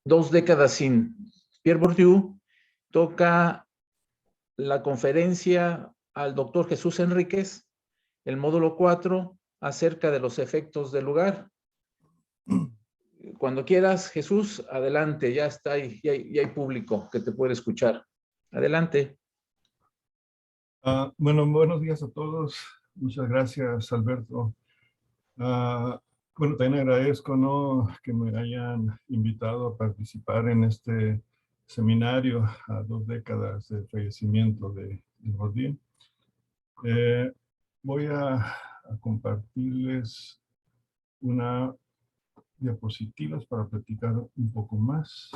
dos décadas sin Pierre Bourdieu, toca la conferencia al doctor Jesús Enríquez, el módulo 4, acerca de los efectos del lugar. Cuando quieras, Jesús, adelante, ya está ahí, ya hay público que te puede escuchar. Adelante. Bueno, buenos días a todos. Muchas gracias, Alberto. Bueno, también agradezco, ¿no?, que me hayan invitado a participar en este seminario a 2 décadas de fallecimiento de Bourdieu. Voy a compartirles una diapositivas para platicar un poco más.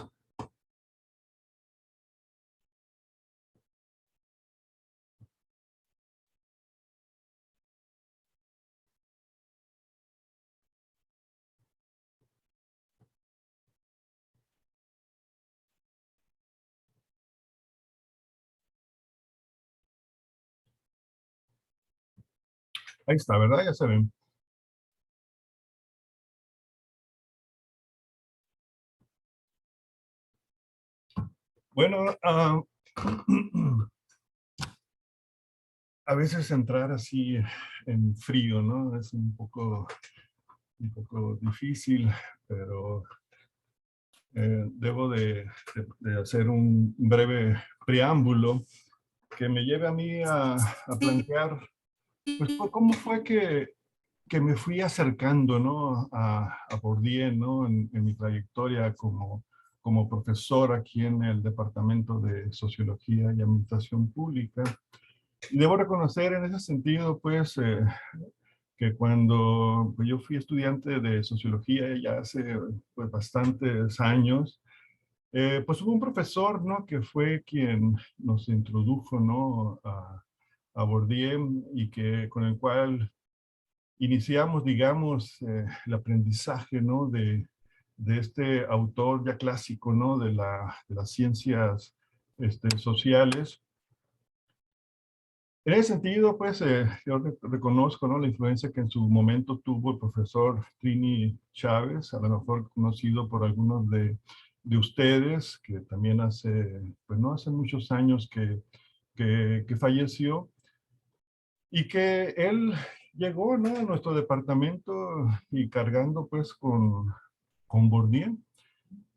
Ahí está, ¿verdad? Ya se ven. Bueno, a veces entrar así en frío, ¿no?, es un poco difícil, pero debo de hacer un breve preámbulo que me lleve a mí a plantear, pues, cómo fue que me fui acercando, ¿no?, a Bourdieu, ¿no?, en mi trayectoria como profesor aquí en el Departamento de Sociología y Administración Pública. Y debo reconocer en ese sentido, pues, que cuando pues, yo fui estudiante de Sociología ya hace pues, bastantes años, pues hubo un profesor, ¿no?, que fue quien nos introdujo, ¿no?, a Bourdieu y con el cual iniciamos, digamos, el aprendizaje, ¿no?, de este autor ya clásico, ¿no?, de las ciencias sociales. En ese sentido, pues, yo reconozco, ¿no?, la influencia que en su momento tuvo el profesor Trini Chávez, a lo mejor conocido por algunos de ustedes, que también pues no hace muchos años que falleció, y que él llegó, ¿no?, a nuestro departamento y cargando, pues, con Bourdieu.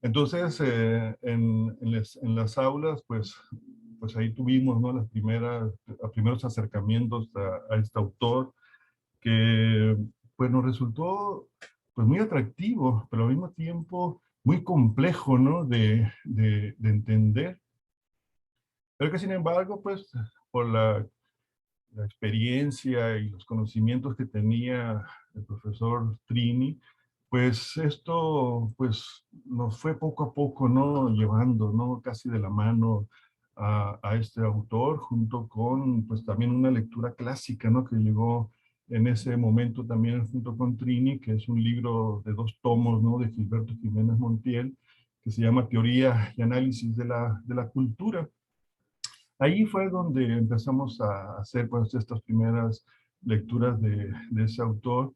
Entonces, en las aulas, pues ahí tuvimos, ¿no?, los primeros acercamientos a este autor, que pues nos resultó pues muy atractivo, pero al mismo tiempo muy complejo, ¿no?, de entender. Pero que sin embargo, pues, por la experiencia y los conocimientos que tenía el profesor Trini, pues esto pues nos fue poco a poco, ¿no?, llevando, ¿no?, casi de la mano a este autor, junto con pues también una lectura clásica, ¿no?, que llegó en ese momento también junto con Trini, que es un libro de 2 tomos, ¿no?, de Gilberto Jiménez Montiel, que se llama Teoría y Análisis de la Cultura. Ahí fue donde empezamos a hacer pues estas primeras lecturas de ese autor.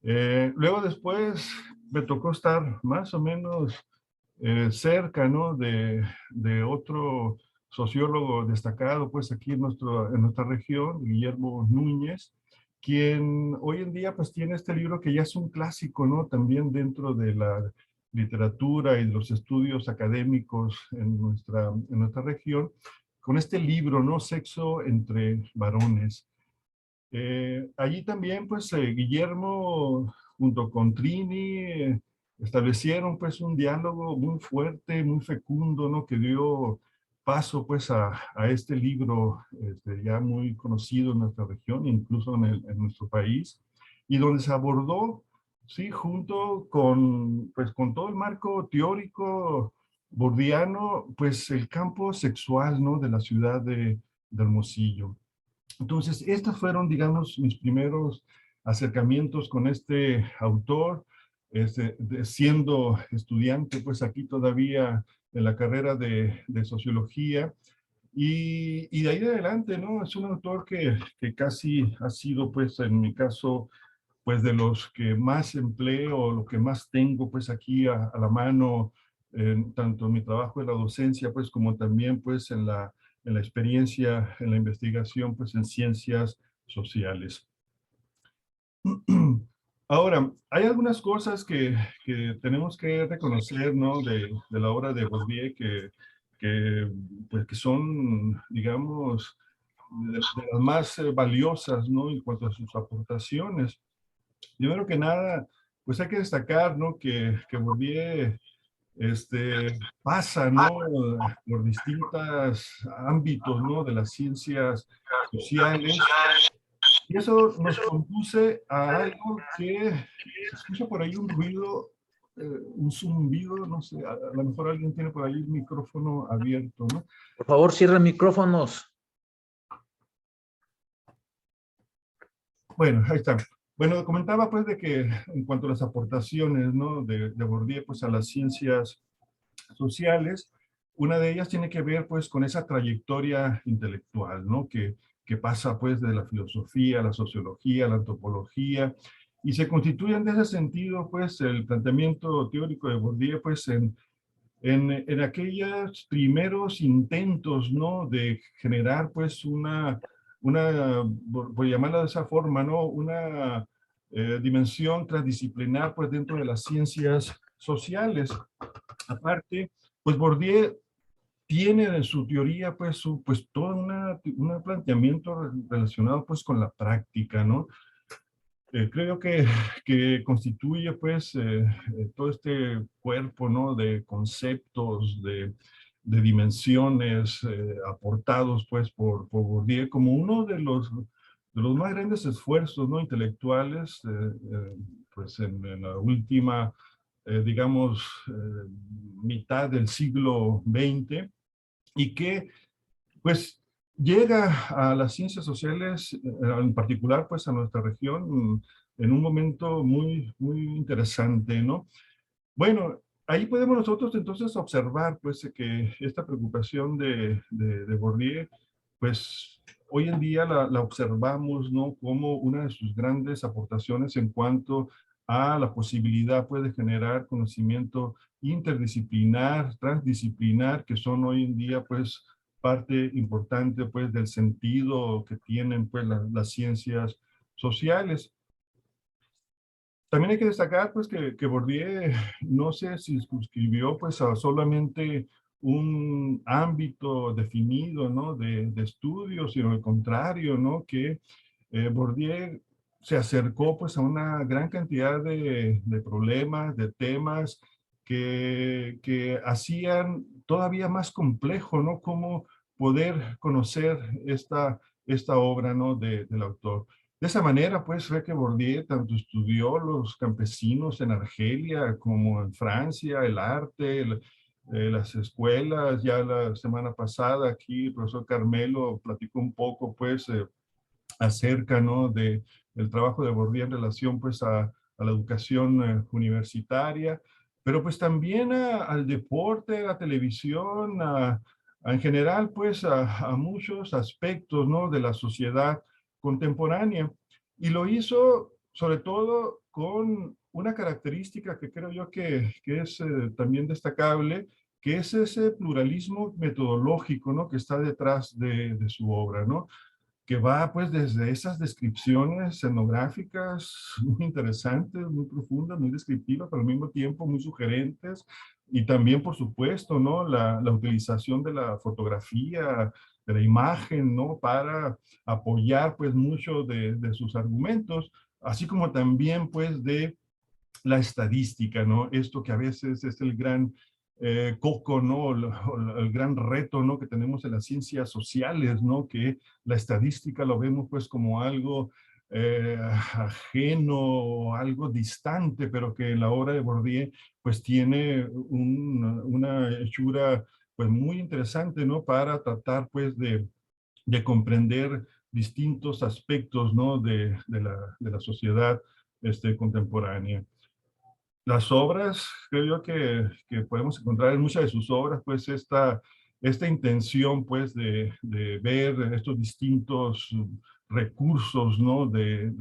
Luego después me tocó estar más o menos cerca, ¿no?, de otro sociólogo destacado pues aquí en nuestra región, Guillermo Núñez, quien hoy en día pues tiene este libro que ya es un clásico, ¿no?, también dentro de la literatura y de los estudios académicos en nuestra región, con este libro, ¿no?, Sexo entre varones. Allí también, pues, Guillermo, junto con Trini, establecieron, pues, un diálogo muy fuerte, muy fecundo, ¿no?, que dio paso, pues, a este libro ya muy conocido en nuestra región, incluso en nuestro país, y donde se abordó, sí, junto pues, con todo el marco teórico bourdiano, pues, el campo sexual, ¿no?, de la ciudad de Hermosillo. Entonces, estos fueron, digamos, mis primeros acercamientos con este autor, siendo estudiante, pues aquí todavía en la carrera de sociología, y de ahí de adelante, ¿no? Es un autor que casi ha sido, pues, en mi caso, pues de los que más empleo, lo que más tengo pues aquí a la mano, tanto en mi trabajo en la docencia, pues como también pues en la experiencia, en la investigación, pues en ciencias sociales. Ahora, hay algunas cosas que tenemos que reconocer, ¿no? De la obra de Bourdieu pues, que son, digamos, de las más valiosas, ¿no? En cuanto a sus aportaciones. Primero que nada, pues hay que destacar, ¿no? Que Bourdieu pasa, ¿no? Por distintos ámbitos, ¿no? De las ciencias sociales. Y eso nos conduce a algo que se escucha por ahí un ruido, un zumbido, no sé, a lo mejor alguien tiene por ahí el micrófono abierto, ¿no? Por favor, cierren micrófonos. Bueno, ahí está. Bueno, comentaba pues de que en cuanto a las aportaciones, ¿no? De Bourdieu pues a las ciencias sociales, una de ellas tiene que ver pues con esa trayectoria intelectual, ¿no? Que pasa pues de la filosofía, la sociología, la antropología, y se constituye en ese sentido pues el planteamiento teórico de Bourdieu pues en aquellos primeros intentos, ¿no? De generar pues por llamarla de esa forma, ¿no? Una dimensión transdisciplinar pues dentro de las ciencias sociales. Aparte, pues Bourdieu tiene en su teoría pues todo un planteamiento relacionado pues con la práctica, ¿no? Creo que constituye pues todo este cuerpo, ¿no? De conceptos, de dimensiones aportados pues por Bourdieu como uno de los más grandes esfuerzos, ¿no? Intelectuales pues en la última digamos, mitad del siglo XX, y que, pues, llega a las ciencias sociales, en particular, pues, a nuestra región, en un momento muy, muy interesante, ¿no? Bueno, ahí podemos nosotros entonces observar, pues, que esta preocupación de Bourdieu, pues, hoy en día la observamos, ¿no? Como una de sus grandes aportaciones en cuanto a la posibilidad, pues, de generar conocimiento interdisciplinar, transdisciplinar, que son hoy en día, pues, parte importante, pues, del sentido que tienen, pues, las ciencias sociales. También hay que destacar, pues, que Bourdieu no se circunscribió, pues, a solamente un ámbito definido, ¿no? De estudio, sino al contrario, ¿no? Que Bourdieu se acercó, pues, a una gran cantidad de problemas, de temas que hacían todavía más complejo, ¿no? Cómo poder conocer esta obra, ¿no? Del autor. De esa manera, pues, fue que Bourdieu tanto estudió los campesinos en Argelia como en Francia, el arte, las escuelas. Ya la semana pasada aquí el profesor Carmelo platicó un poco, pues, acerca, ¿no? del trabajo de Bourdieu en relación, pues, a la educación universitaria, pero pues también al deporte, a la televisión, en general, pues, a muchos aspectos, ¿no? De la sociedad contemporánea. Y lo hizo, sobre todo, con una característica que creo yo que es también destacable, que es ese pluralismo metodológico, ¿no? Que está detrás de su obra, ¿no? Que va pues desde esas descripciones escenográficas muy interesantes, muy profundas, muy descriptivas, pero al mismo tiempo muy sugerentes, y también, por supuesto, ¿no? La utilización de la fotografía, de la imagen, ¿no? Para apoyar pues mucho de sus argumentos, así como también pues de la estadística, ¿no? Esto que a veces es el gran coco, ¿no? El gran reto, ¿no? Que tenemos en las ciencias sociales, ¿no? Que la estadística lo vemos pues como algo ajeno, algo distante, pero que en la obra de Bourdieu pues tiene una hechura pues muy interesante, ¿no? Para tratar pues de comprender distintos aspectos, ¿no? De la sociedad contemporánea. Las obras, creo yo que podemos encontrar en muchas de sus obras, pues esta intención, pues, de ver estos distintos recursos, ¿no? de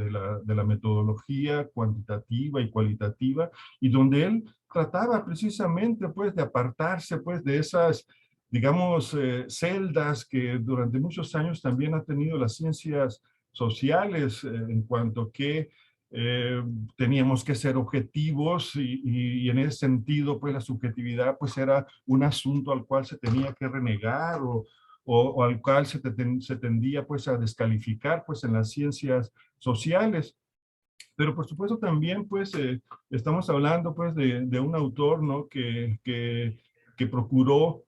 la metodología cuantitativa y cualitativa, y donde él trataba precisamente pues de apartarse pues de esas, digamos, celdas que durante muchos años también ha tenido las ciencias sociales, en cuanto que eh, teníamos que ser objetivos y en ese sentido pues la subjetividad pues era un asunto al cual se tenía que renegar o al cual se tendía pues a descalificar pues en las ciencias sociales. Pero por supuesto también pues estamos hablando pues de un autor, ¿no? que procuró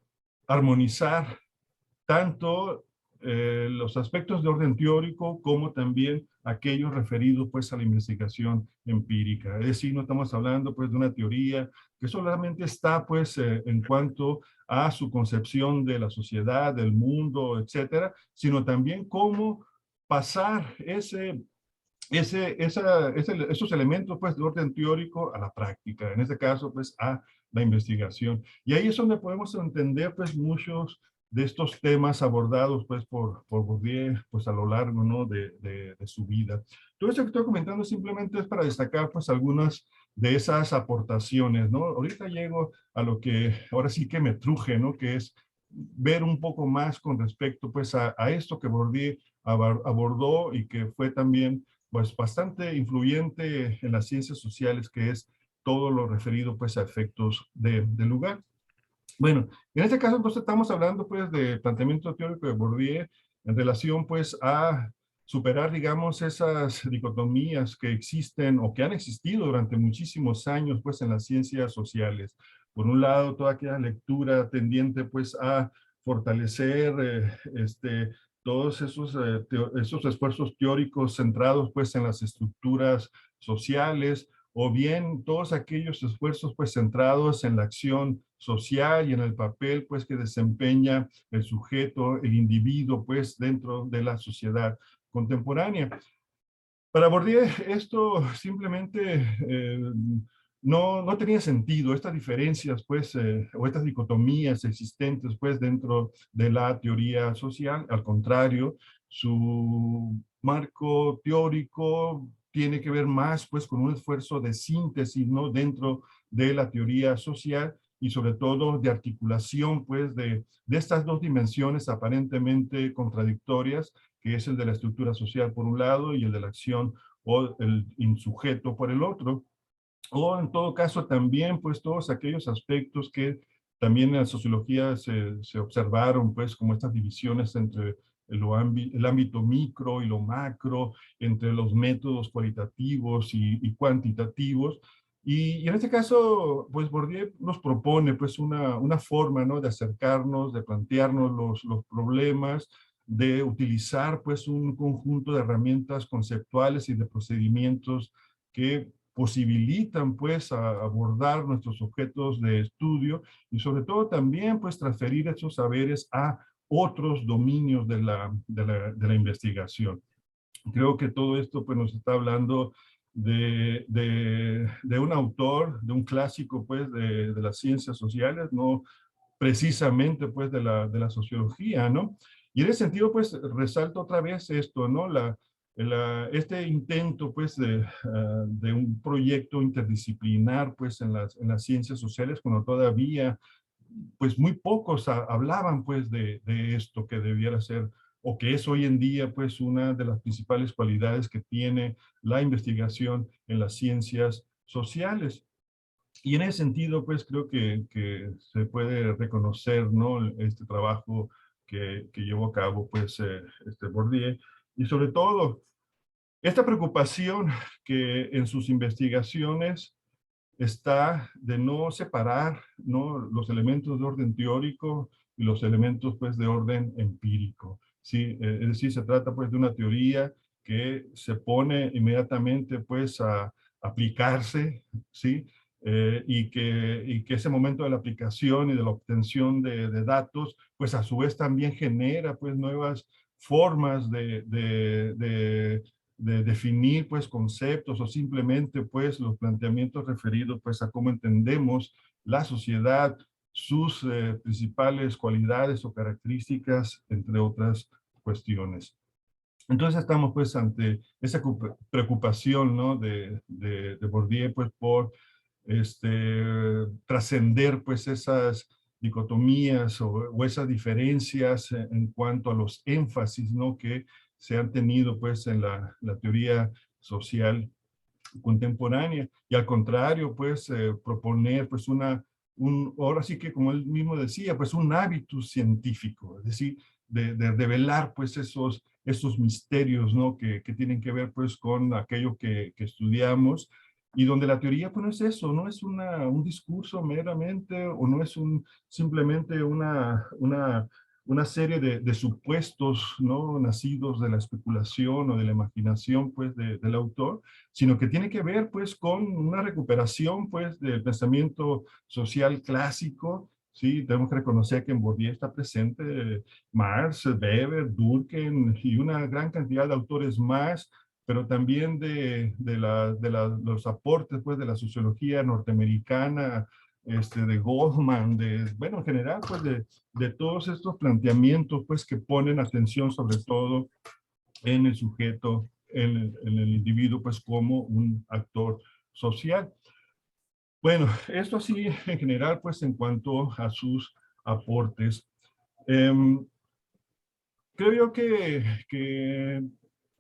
armonizar tanto los aspectos de orden teórico como también aquellos referidos pues a la investigación empírica. Es decir, no estamos hablando pues de una teoría que solamente está pues en cuanto a su concepción de la sociedad, del mundo, etcétera, sino también cómo pasar esos elementos pues de orden teórico a la práctica, en este caso pues a la investigación. Y ahí es donde podemos entender pues muchos de estos temas abordados pues por Bourdieu pues a lo largo, ¿no? de su vida. Todo esto que estoy comentando simplemente es para destacar pues algunas de esas aportaciones, ¿no? Ahorita llego a lo que ahora sí que me truje, ¿no? Que es ver un poco más con respecto pues a esto que Bourdieu abordó y que fue también pues bastante influyente en las ciencias sociales, que es todo lo referido pues a efectos de lugar. Bueno, en este caso entonces estamos hablando pues de planteamiento teórico de Bourdieu en relación pues a superar, digamos, esas dicotomías que existen o que han existido durante muchísimos años pues en las ciencias sociales. Por un lado, toda aquella lectura tendiente pues a fortalecer todos esos esfuerzos teóricos centrados pues en las estructuras sociales, o bien todos aquellos esfuerzos pues centrados en la acción social y en el papel pues que desempeña el sujeto, el individuo pues dentro de la sociedad contemporánea. Para Bourdieu esto simplemente no tenía sentido, estas diferencias pues o estas dicotomías existentes pues dentro de la teoría social. Al contrario, su marco teórico tiene que ver más pues con un esfuerzo de síntesis, ¿no? Dentro de la teoría social y sobre todo de articulación pues de estas dos dimensiones aparentemente contradictorias, que es el de la estructura social por un lado y el de la acción o el insujeto por el otro. O en todo caso también pues todos aquellos aspectos que también en la sociología se observaron pues como estas divisiones entre el ámbito micro y lo macro, entre los métodos cualitativos y cuantitativos. Y en este caso, pues Bourdieu nos propone pues una forma, ¿no? De acercarnos, de plantearnos los problemas, de utilizar pues un conjunto de herramientas conceptuales y de procedimientos que posibilitan pues abordar nuestros objetos de estudio y sobre todo también pues transferir esos saberes a otros dominios de la investigación. Creo que todo esto pues nos está hablando de un autor, de un clásico pues de las ciencias sociales, no precisamente pues de la sociología, ¿no? Y en ese sentido pues resalto otra vez esto, ¿no? Este intento pues de un proyecto interdisciplinar pues en las ciencias sociales, cuando todavía pues muy pocos hablaban pues de esto que debiera ser o que es hoy en día pues una de las principales cualidades que tiene la investigación en las ciencias sociales. Y en ese sentido, pues creo que se puede reconocer, ¿no? Este trabajo que llevó a cabo, pues, Bourdieu. Y sobre todo, esta preocupación que en sus investigaciones está de no separar, ¿no? Los elementos de orden teórico y los elementos, pues, de orden empírico. Sí, es decir, se trata, pues, de una teoría que se pone inmediatamente, pues, a aplicarse, ¿sí? Y que ese momento de la aplicación y de la obtención de datos, pues, a su vez también genera, pues, nuevas formas de definir pues conceptos o simplemente pues los planteamientos referidos pues a cómo entendemos la sociedad, sus principales cualidades o características, entre otras cuestiones. Entonces estamos pues ante esa preocupación, ¿no? de Bourdieu pues por trascender pues esas dicotomías o esas diferencias en cuanto a los énfasis, ¿no? que se han tenido pues en la teoría social contemporánea. Y al contrario, pues proponer pues ahora sí que como él mismo decía, pues un hábitus científico, es decir, de revelar pues esos misterios, ¿no? que tienen que ver pues con aquello que estudiamos, y donde la teoría pues no es eso, no es un discurso meramente, o no es simplemente una serie de supuestos, ¿no? nacidos de la especulación o de la imaginación pues del autor, sino que tiene que ver pues con una recuperación pues del pensamiento social clásico. Sí, tenemos que reconocer que en Bourdieu está presente Marx, Weber, Durkheim y una gran cantidad de autores más, pero también los aportes pues de la sociología norteamericana, de Goldman, bueno, en general pues de todos estos planteamientos pues que ponen atención sobre todo en el sujeto, en el individuo, pues como un actor social. Bueno, esto así en general, pues en cuanto a sus aportes. Em, Creo yo que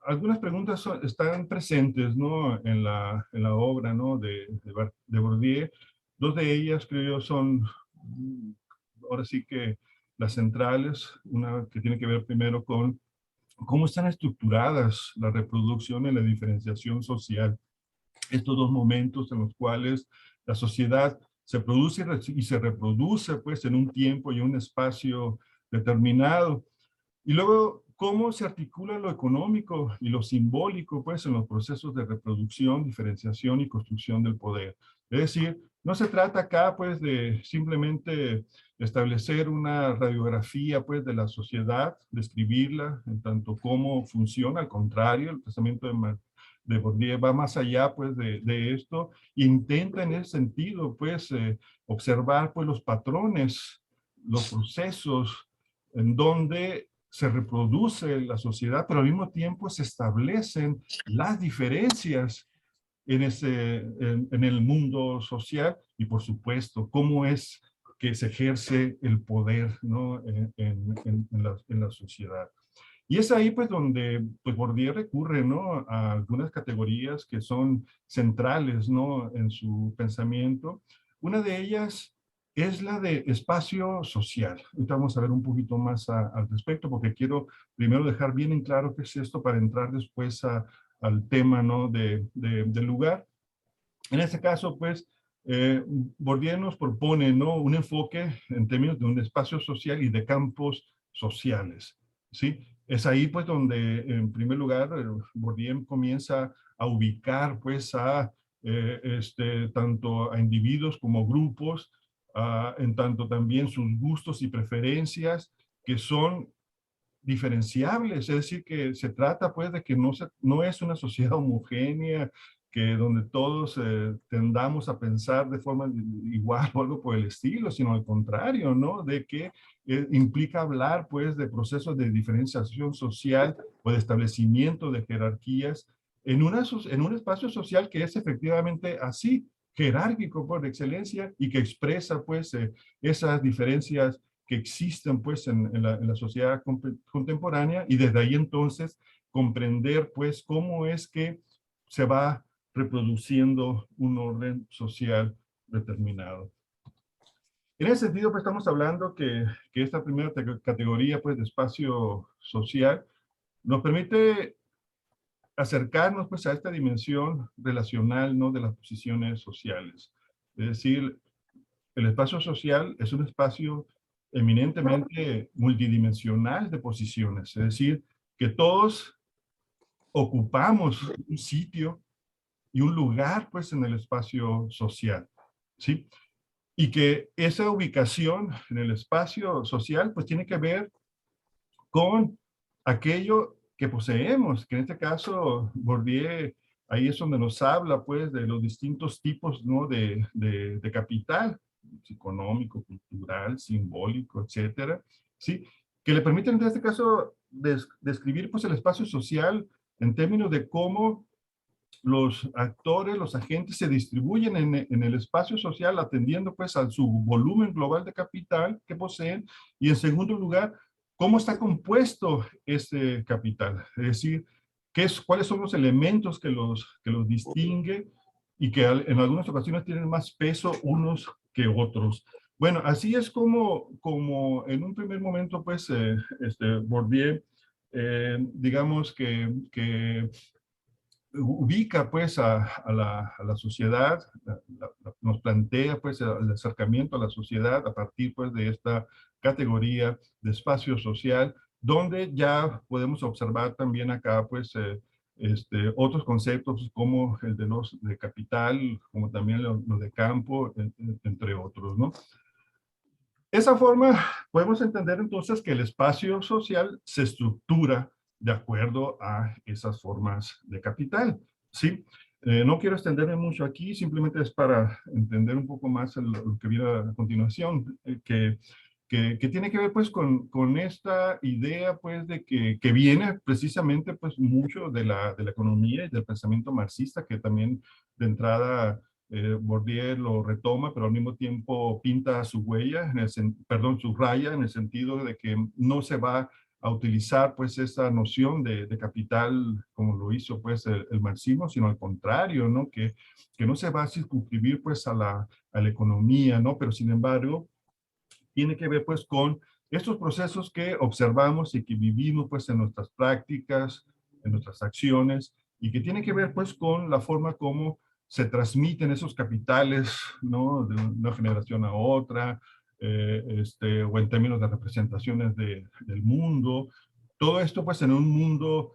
algunas preguntas están presentes, ¿no? en la obra, ¿no? de Bourdieu. Dos de ellas, creo yo, son ahora sí que las centrales. Una que tiene que ver primero con cómo están estructuradas la reproducción y la diferenciación social. Estos dos momentos en los cuales la sociedad se produce y se reproduce pues en un tiempo y un espacio determinado. Y luego, cómo se articula lo económico y lo simbólico, pues, en los procesos de reproducción, diferenciación y construcción del poder. Es decir, no se trata acá, pues, de simplemente establecer una radiografía, pues, de la sociedad, describirla en tanto cómo funciona. Al contrario, el pensamiento de Bourdieu va más allá, pues, de esto. Intenta en ese sentido, pues, observar, pues, los patrones, los procesos en donde se reproduce la sociedad, pero al mismo tiempo se establecen las diferencias en el mundo social, y por supuesto, cómo es que se ejerce el poder, ¿no? en la sociedad. Y es ahí pues donde pues, Bourdieu recurre, ¿no? a algunas categorías que son centrales, ¿no? en su pensamiento. Una de ellas es la de espacio social. Ahorita vamos a ver un poquito más al respecto, porque quiero primero dejar bien en claro qué es esto para entrar después al tema, ¿no? del lugar. En este caso, pues, Bourdieu nos propone, ¿no? un enfoque en términos de un espacio social y de campos sociales, ¿sí? Es ahí, pues, donde, en primer lugar, Bourdieu comienza a ubicar, pues, tanto a individuos como grupos, en tanto también sus gustos y preferencias, que son diferenciables, es decir, que se trata pues de que no es una sociedad homogénea, que donde todos tendamos a pensar de forma igual o algo por el estilo, sino al contrario, ¿no? De que implica hablar pues de procesos de diferenciación social o de establecimiento de jerarquías en un espacio social que es efectivamente así, jerárquico por excelencia, y que expresa pues esas diferencias que existen pues en la sociedad contemporánea, y desde ahí entonces comprender pues cómo es que se va reproduciendo un orden social determinado. En ese sentido, pues estamos hablando que esta primera categoría pues de espacio social nos permite acercarnos pues a esta dimensión relacional, ¿no? de las posiciones sociales. Es decir, el espacio social es un espacio eminentemente multidimensional de posiciones, es decir, que todos ocupamos un sitio y un lugar pues en el espacio social, ¿sí? Y que esa ubicación en el espacio social pues tiene que ver con aquello que poseemos, que en este caso Bourdieu ahí es donde nos habla pues de los distintos tipos, ¿no? de capital económico, cultural, simbólico, etcétera, ¿sí? que le permiten en este caso describir pues el espacio social en términos de cómo los actores, los agentes se distribuyen en el espacio social atendiendo pues a su volumen global de capital que poseen y en segundo lugar, cómo está compuesto ese capital. Es decir, cuáles son los elementos que los distinguen y que en algunas ocasiones tienen más peso unos que otros. Bueno, así es como en un primer momento pues Bourdieu, digamos que ubica pues a la sociedad, nos plantea pues el acercamiento a la sociedad a partir pues de esta categoría de espacio social, donde ya podemos observar también acá pues otros conceptos como el de los de capital, como también los de campo, entre otros, ¿no? De esa forma podemos entender entonces que el espacio social se estructura de acuerdo a esas formas de capital, ¿sí? No quiero extenderme mucho aquí, simplemente es para entender un poco más lo que viene a continuación, que tiene que ver pues con esta idea pues de que viene precisamente pues mucho de la economía y del pensamiento marxista, que también de entrada Bourdieu lo retoma, pero al mismo tiempo pinta su huella, perdón, su raya, en el sentido de que no se va a utilizar pues esa noción de capital como lo hizo pues el marxismo, sino al contrario, ¿no? Que no se va a circunscribir pues a la economía, ¿no? Pero sin embargo, tiene que ver pues con estos procesos que observamos y que vivimos pues en nuestras prácticas, en nuestras acciones, y que tiene que ver pues con la forma como se transmiten esos capitales, ¿no? De una generación a otra, o en términos de representaciones del mundo. Todo esto pues en un mundo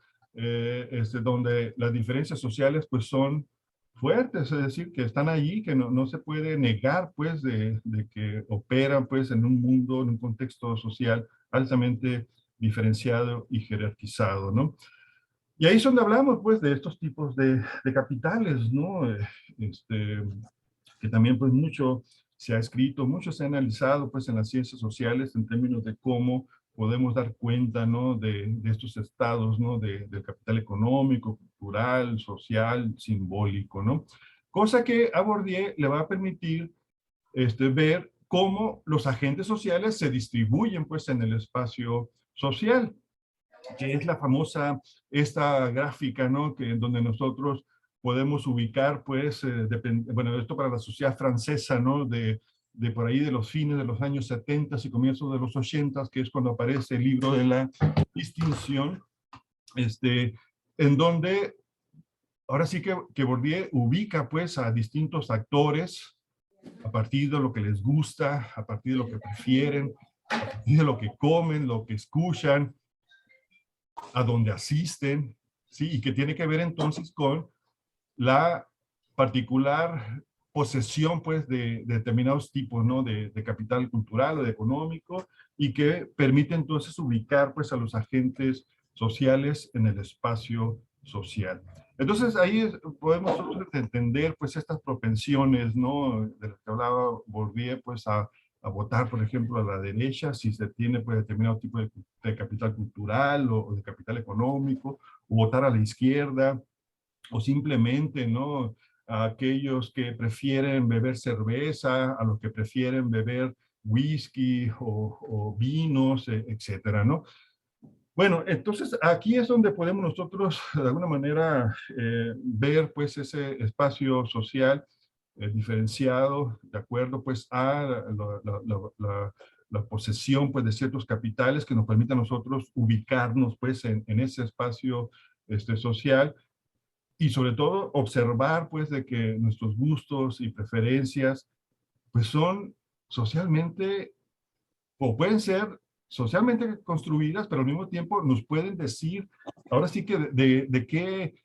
donde las diferencias sociales pues son fuertes, es decir, que están allí, que no se puede negar, pues, de que operan, pues, en un mundo, en un contexto social altamente diferenciado y jerarquizado, ¿no? Y ahí es donde hablamos, pues, de estos tipos de capitales, ¿no? Que también, pues, mucho se ha escrito, mucho se ha analizado, pues, en las ciencias sociales en términos de cómo podemos dar cuenta, ¿no? De estos estados, ¿no? Del capital económico, cultural, social, simbólico, ¿no? Cosa que a Bourdieu le va a permitir ver cómo los agentes sociales se distribuyen, pues, en el espacio social, que es la famosa, esta gráfica, ¿no? Donde nosotros podemos ubicar, pues, bueno, esto para la sociedad francesa, ¿no? De por ahí de los fines de los años 70 y comienzos de los 80, que es cuando aparece el libro de la distinción, en donde ahora sí que Bourdieu ubica, pues, a distintos actores a partir de lo que les gusta, a partir de lo que prefieren, a partir de lo que comen, lo que escuchan, a donde asisten, ¿sí? Y que tiene que ver entonces con la particular posesión, pues, de determinados tipos, ¿no? De capital cultural o de económico, y que permite entonces ubicar, pues, a los agentes sociales en el espacio social. Entonces, ahí podemos nosotros entender, pues, estas propensiones, ¿no? De las que hablaba Bourdieu, pues, a votar, por ejemplo, a la derecha, si se tiene, pues, determinado tipo de capital cultural o de capital económico, o votar a la izquierda, o simplemente, ¿no? A aquellos que prefieren beber cerveza, a los que prefieren beber whisky o vinos, etcétera, ¿no? Bueno, entonces aquí es donde podemos nosotros de alguna manera ver pues ese espacio social diferenciado de acuerdo pues a la posesión pues de ciertos capitales que nos permiten a nosotros ubicarnos pues en ese espacio social y sobre todo observar pues de que nuestros gustos y preferencias pues son socialmente o pueden ser socialmente construidas, pero al mismo tiempo nos pueden decir ahora sí que de qué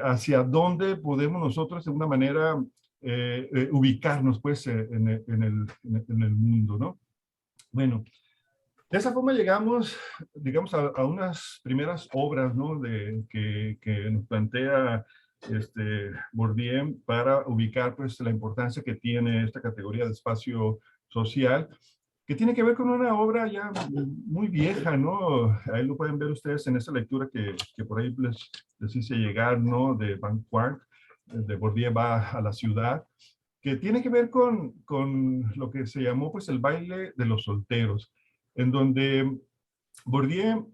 hacia dónde podemos nosotros de una manera ubicarnos pues en el mundo, ¿no? Bueno, de esa forma llegamos, digamos, a unas primeras obras, ¿no? Que nos plantea Bourdieu para ubicar, pues, la importancia que tiene esta categoría de espacio social. que tiene que ver con una obra ya muy vieja, ¿no? Ahí lo pueden ver ustedes en esa lectura que por ahí les hice llegar, ¿no? De Van Quark, de Bourdieu va a la ciudad, que tiene que ver con lo que se llamó pues el baile de los solteros, en donde Bourdieu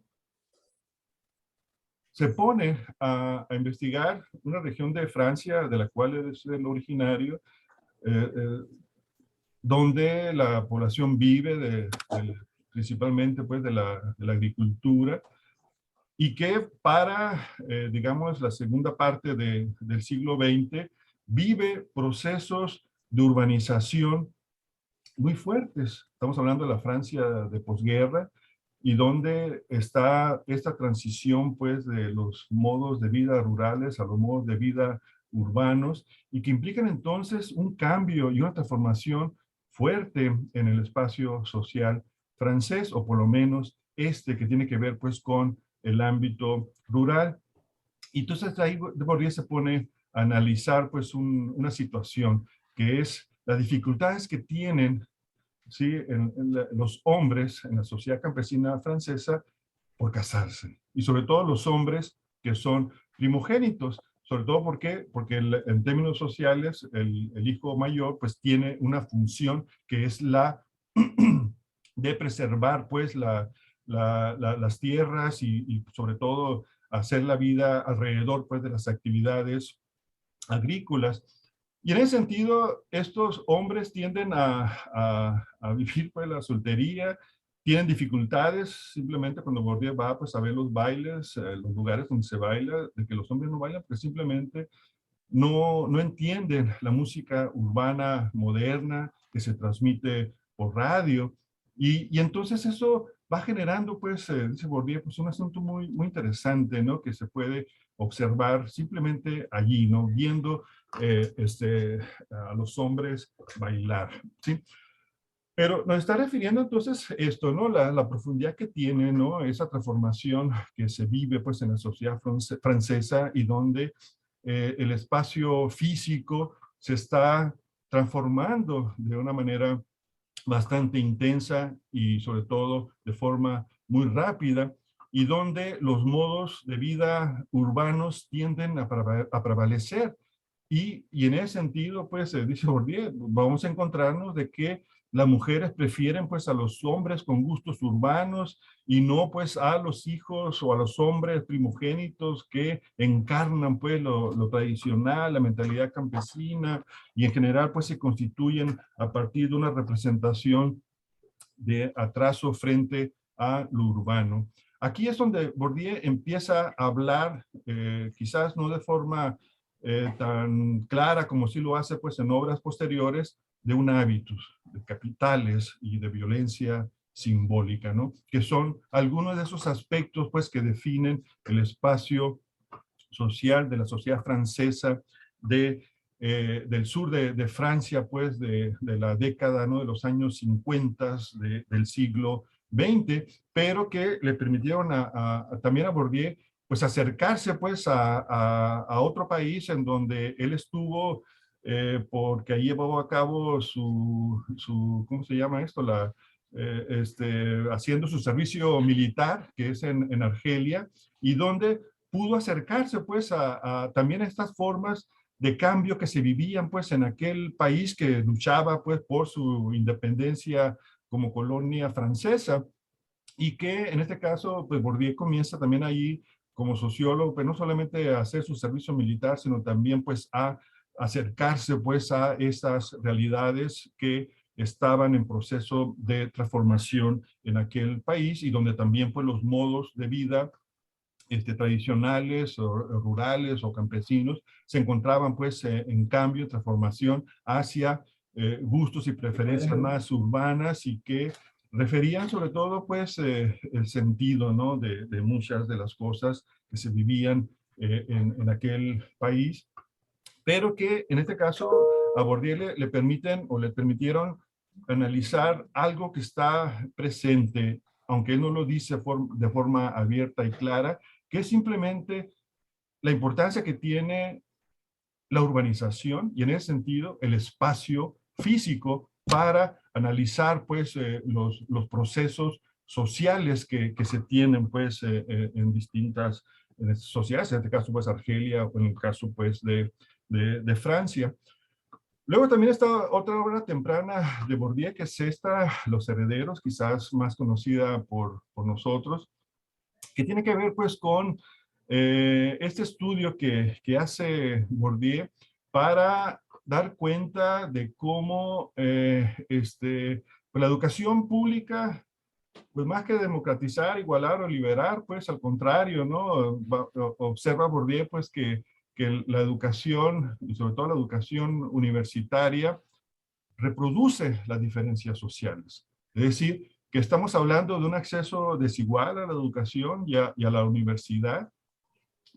se pone a investigar una región de Francia de la cual es el originario, donde la población vive principalmente pues de la agricultura, y que para, digamos, la segunda parte del siglo XX vive procesos de urbanización muy fuertes. Estamos hablando de la Francia de posguerra, y donde está esta transición pues de los modos de vida rurales a los modos de vida urbanos, y que implican entonces un cambio y una transformación fuerte en el espacio social francés, o por lo menos que tiene que ver pues con el ámbito rural. Y entonces ahí Bourdieu se pone a analizar pues una situación que es las dificultades que tienen, ¿sí?, los hombres en la sociedad campesina francesa por casarse. Y sobre todo los hombres que son primogénitos. Sobre todo porque en términos sociales el hijo mayor pues tiene una función que es la de preservar pues las tierras y sobre todo hacer la vida alrededor pues de las actividades agrícolas. Y en ese sentido, estos hombres tienden a vivir pues la soltería, tienen dificultades simplemente cuando Bourdieu va pues a ver los bailes, los lugares donde se baila, de que los hombres no bailan, pues simplemente no entienden la música urbana moderna que se transmite por radio. Y entonces eso va generando, pues, dice Bourdieu, pues un asunto muy interesante, ¿no? Que se puede observar simplemente allí, ¿no? Viendo a los hombres bailar, ¿sí? Pero nos está refiriendo entonces esto, ¿no? La profundidad que tiene, ¿no? Esa transformación que se vive, pues, en la sociedad francesa, y donde el espacio físico se está transformando de una manera bastante intensa y sobre todo de forma muy rápida, y donde los modos de vida urbanos tienden a prevalecer. Y en ese sentido, pues, dice Bourdieu, vamos a encontrarnos de que las mujeres prefieren pues a los hombres con gustos urbanos, y no pues a los hijos o a los hombres primogénitos que encarnan pues lo tradicional, la mentalidad campesina, y en general pues se constituyen a partir de una representación de atraso frente a lo urbano. Aquí es donde Bourdieu empieza a hablar, quizás no de forma tan clara como sí lo hace pues en obras posteriores, de un hábitus, de capitales y de violencia simbólica, ¿no? Que son algunos de esos aspectos pues que definen el espacio social de la sociedad francesa del sur de Francia, pues de la década, ¿no?, de los años 50 del siglo XX, pero que le permitieron también a Bourdieu pues acercarse pues a otro país en donde él estuvo, porque ahí llevó a cabo ¿cómo se llama esto? Haciendo su servicio militar, que es en Argelia, y donde pudo acercarse pues también a estas formas de cambio que se vivían pues en aquel país que luchaba pues por su independencia como colonia francesa, y que en este caso pues Bourdieu comienza también allí como sociólogo, pero no solamente a hacer su servicio militar, sino también pues a acercarse pues a esas realidades que estaban en proceso de transformación en aquel país, y donde también pues los modos de vida tradicionales o rurales o campesinos se encontraban pues en cambio, transformación hacia gustos y preferencias más urbanas, y que referían sobre todo pues el sentido, ¿no?, de muchas de las cosas que se vivían en aquel país, pero que en este caso a Bourdieu le permiten o le permitieron analizar algo que está presente, aunque él no lo dice de forma abierta y clara, que es simplemente la importancia que tiene la urbanización, y en ese sentido el espacio físico para analizar pues los procesos sociales que se tienen pues en distintas sociedades, en este caso pues Argelia o en el caso pues de Francia. Luego también está otra obra temprana de Bourdieu, que es esta, Los Herederos, quizás más conocida por nosotros, que tiene que ver pues con este estudio que hace Bourdieu para dar cuenta de cómo pues, la educación pública, pues más que democratizar, igualar o liberar, pues al contrario, ¿no? Observa Bourdieu pues que la educación, y sobre todo la educación universitaria, reproduce las diferencias sociales. Es decir, que estamos hablando de un acceso desigual a la educación y a la universidad,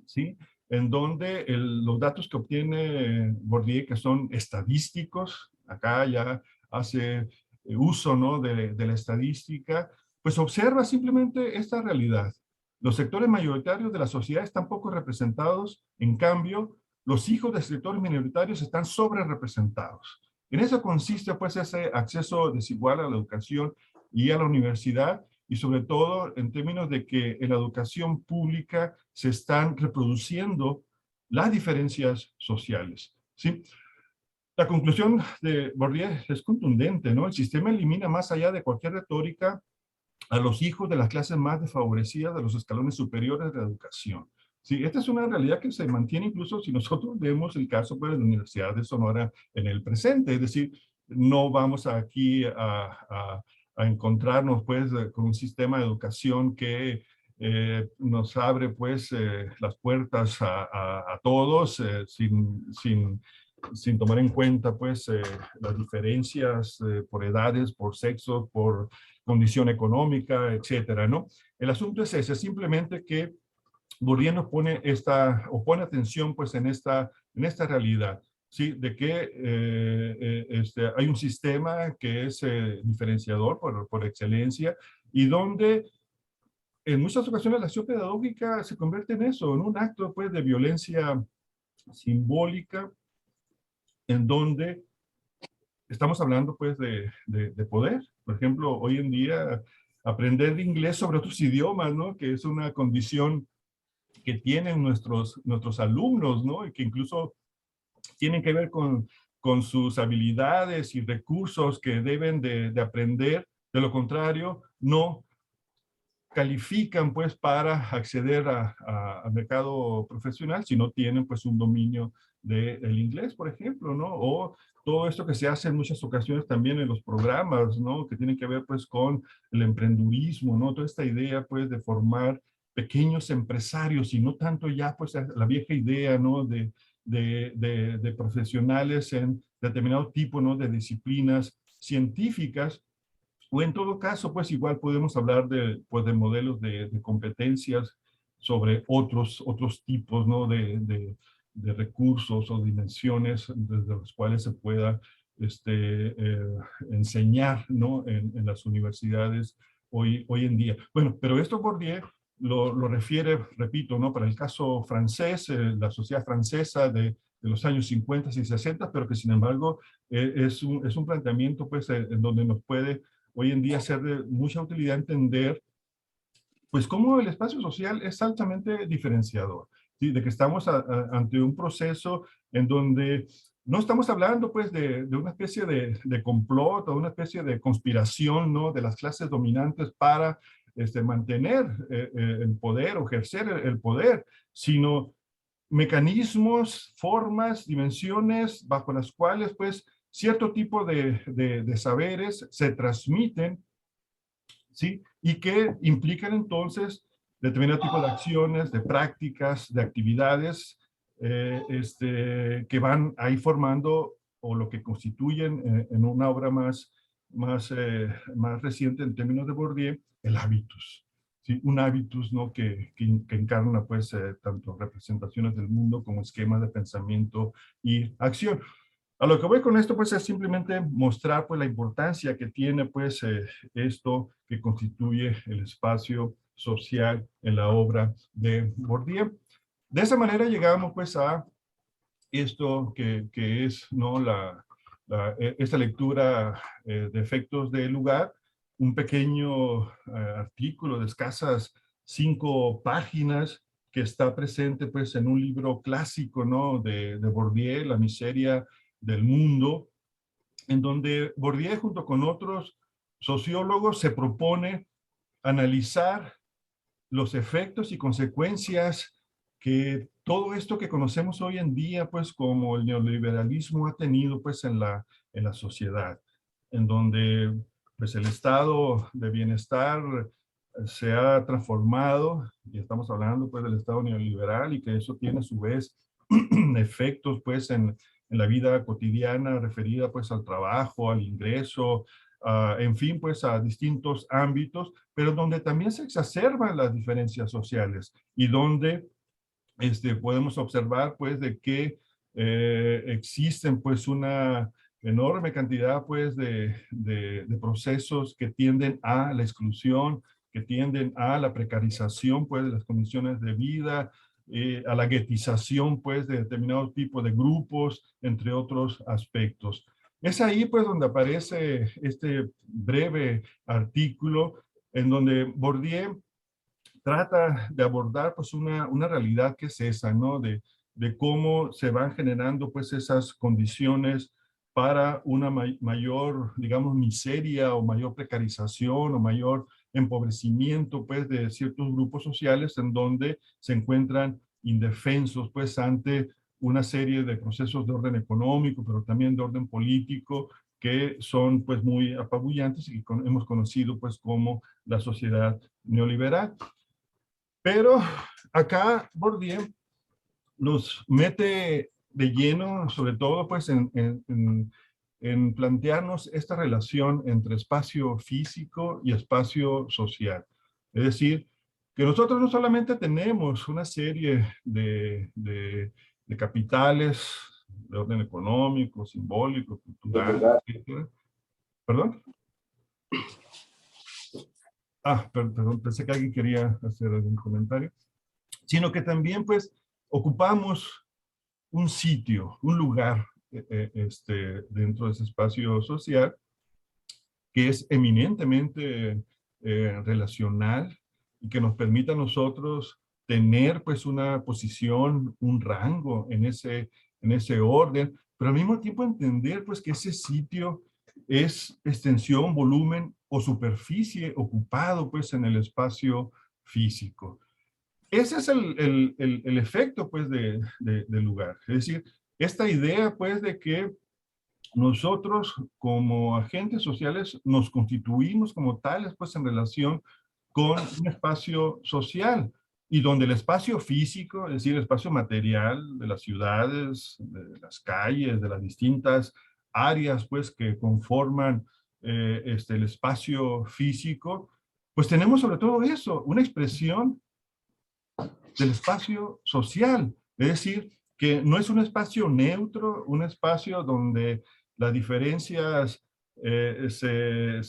¿sí? En donde los datos que obtiene Bourdieu, que son estadísticos, acá ya hace uso, ¿no? de la estadística, pues observa simplemente esta realidad. Los sectores mayoritarios de la sociedad están poco representados, en cambio, los hijos de sectores minoritarios están sobre representados. En eso consiste pues ese acceso desigual a la educación y a la universidad, y sobre todo en términos de que en la educación pública se están reproduciendo las diferencias sociales, ¿sí? La conclusión de Bourdieu es contundente, ¿no? El sistema elimina más allá de cualquier retórica a los hijos de las clases más desfavorecidas de los escalones superiores de la educación. Sí, esta es una realidad que se mantiene incluso si nosotros vemos el caso pues, de la Universidad de Sonora en el presente, es decir, no vamos aquí a encontrarnos pues con un sistema de educación que nos abre pues las puertas a todos sin tomar en cuenta pues las diferencias por edades, por sexo, por condición económica, etcétera, ¿no? El asunto es ese, simplemente que Bourdieu nos pone pone atención pues en esta realidad, ¿sí? De que hay un sistema que es diferenciador por excelencia y donde en muchas ocasiones la acción pedagógica se convierte en eso, en un acto pues de violencia simbólica en donde estamos hablando pues de poder. Por ejemplo, hoy en día aprender inglés sobre otros idiomas, ¿no? Que es una condición que tienen nuestros alumnos, ¿no? Y que incluso tienen que ver con sus habilidades y recursos que deben de aprender. De lo contrario, no califican pues para acceder al mercado profesional si no tienen pues un dominio del inglés, por ejemplo, ¿no? O todo esto que se hace en muchas ocasiones también en los programas, ¿no? Que tienen que ver pues con el emprendurismo, ¿no? Toda esta idea pues de formar pequeños empresarios y no tanto ya pues la vieja idea, ¿no? De profesionales en determinado tipo, ¿no? De disciplinas científicas. O en todo caso, pues igual podemos hablar pues, de modelos de competencias sobre otros tipos, ¿no? de recursos o dimensiones desde los cuales se pueda enseñar, ¿no? En las universidades hoy en día. Bueno, pero esto Bourdieu lo refiere, repito, ¿no? Para el caso francés, la sociedad francesa de los años 50 y 60, pero que sin embargo es un planteamiento pues, en donde nos puede hoy en día ser de mucha utilidad entender pues cómo el espacio social es altamente diferenciador, ¿sí? De que estamos ante un proceso en donde no estamos hablando pues de una especie de complot o una especie de conspiración, ¿no? De las clases dominantes para mantener el poder o ejercer el poder, sino mecanismos, formas, dimensiones bajo las cuales pues cierto tipo de saberes se transmiten, ¿sí? Y que implican entonces determinado tipo de acciones, de prácticas, de actividades que van ahí formando o lo que constituyen en una obra más reciente en términos de Bourdieu, el hábitus. ¿Sí? Un hábitus, ¿no? que encarna pues tanto representaciones del mundo como esquemas de pensamiento y acción. A lo que voy con esto, pues, es simplemente mostrar, pues, la importancia que tiene, pues, esto que constituye el espacio social en la obra de Bourdieu. De esa manera llegamos, pues, a esto que es, ¿no? esta lectura de efectos del lugar, un pequeño artículo de escasas 5 páginas que está presente pues en un libro clásico, ¿no?, de Bourdieu, La miseria del mundo, en donde Bourdieu junto con otros sociólogos se propone analizar los efectos y consecuencias que todo esto que conocemos hoy en día, pues como el neoliberalismo ha tenido pues en la sociedad, en donde pues el estado de bienestar se ha transformado, y estamos hablando pues del estado neoliberal, y que eso tiene a su vez efectos pues en la vida cotidiana referida pues al trabajo, al ingreso, en fin, pues a distintos ámbitos, pero donde también se exacerban las diferencias sociales y donde podemos observar pues de que existen pues una enorme cantidad pues de procesos que tienden a la exclusión, que tienden a la precarización pues de las condiciones de vida, a la guetización pues de determinados tipos de grupos, entre otros aspectos. Es ahí pues donde aparece este breve artículo en donde Bourdieu trata de abordar pues una realidad que es esa, ¿no? De cómo se van generando pues esas condiciones para una mayor, digamos, miseria o mayor precarización o mayor empobrecimiento pues de ciertos grupos sociales en donde se encuentran indefensos pues ante una serie de procesos de orden económico, pero también de orden político, que son pues muy apabullantes y que hemos conocido pues como la sociedad neoliberal. Pero acá Bourdieu nos mete de lleno, sobre todo pues en plantearnos esta relación entre espacio físico y espacio social. Es decir, que nosotros no solamente tenemos una serie de capitales de orden económico, simbólico, cultural, etc. ¿Perdón? Perdón, pensé que alguien quería hacer algún comentario. Sino que también pues ocupamos un sitio, un lugar dentro de ese espacio social que es eminentemente relacional y que nos permite a nosotros tener pues una posición, un rango en ese orden, pero al mismo tiempo entender pues que ese sitio es extensión, volumen o superficie ocupado pues en el espacio físico. Ese es el efecto, pues, del lugar. Es decir, esta idea, pues, de que nosotros, como agentes sociales, nos constituimos como tales, pues, en relación con un espacio social, y donde el espacio físico, es decir, el espacio material de las ciudades, de las calles, de las distintas áreas, pues, que conforman el espacio físico, pues tenemos sobre todo eso, una expresión del espacio social, es decir, que no es un espacio neutro, un espacio donde las diferencias se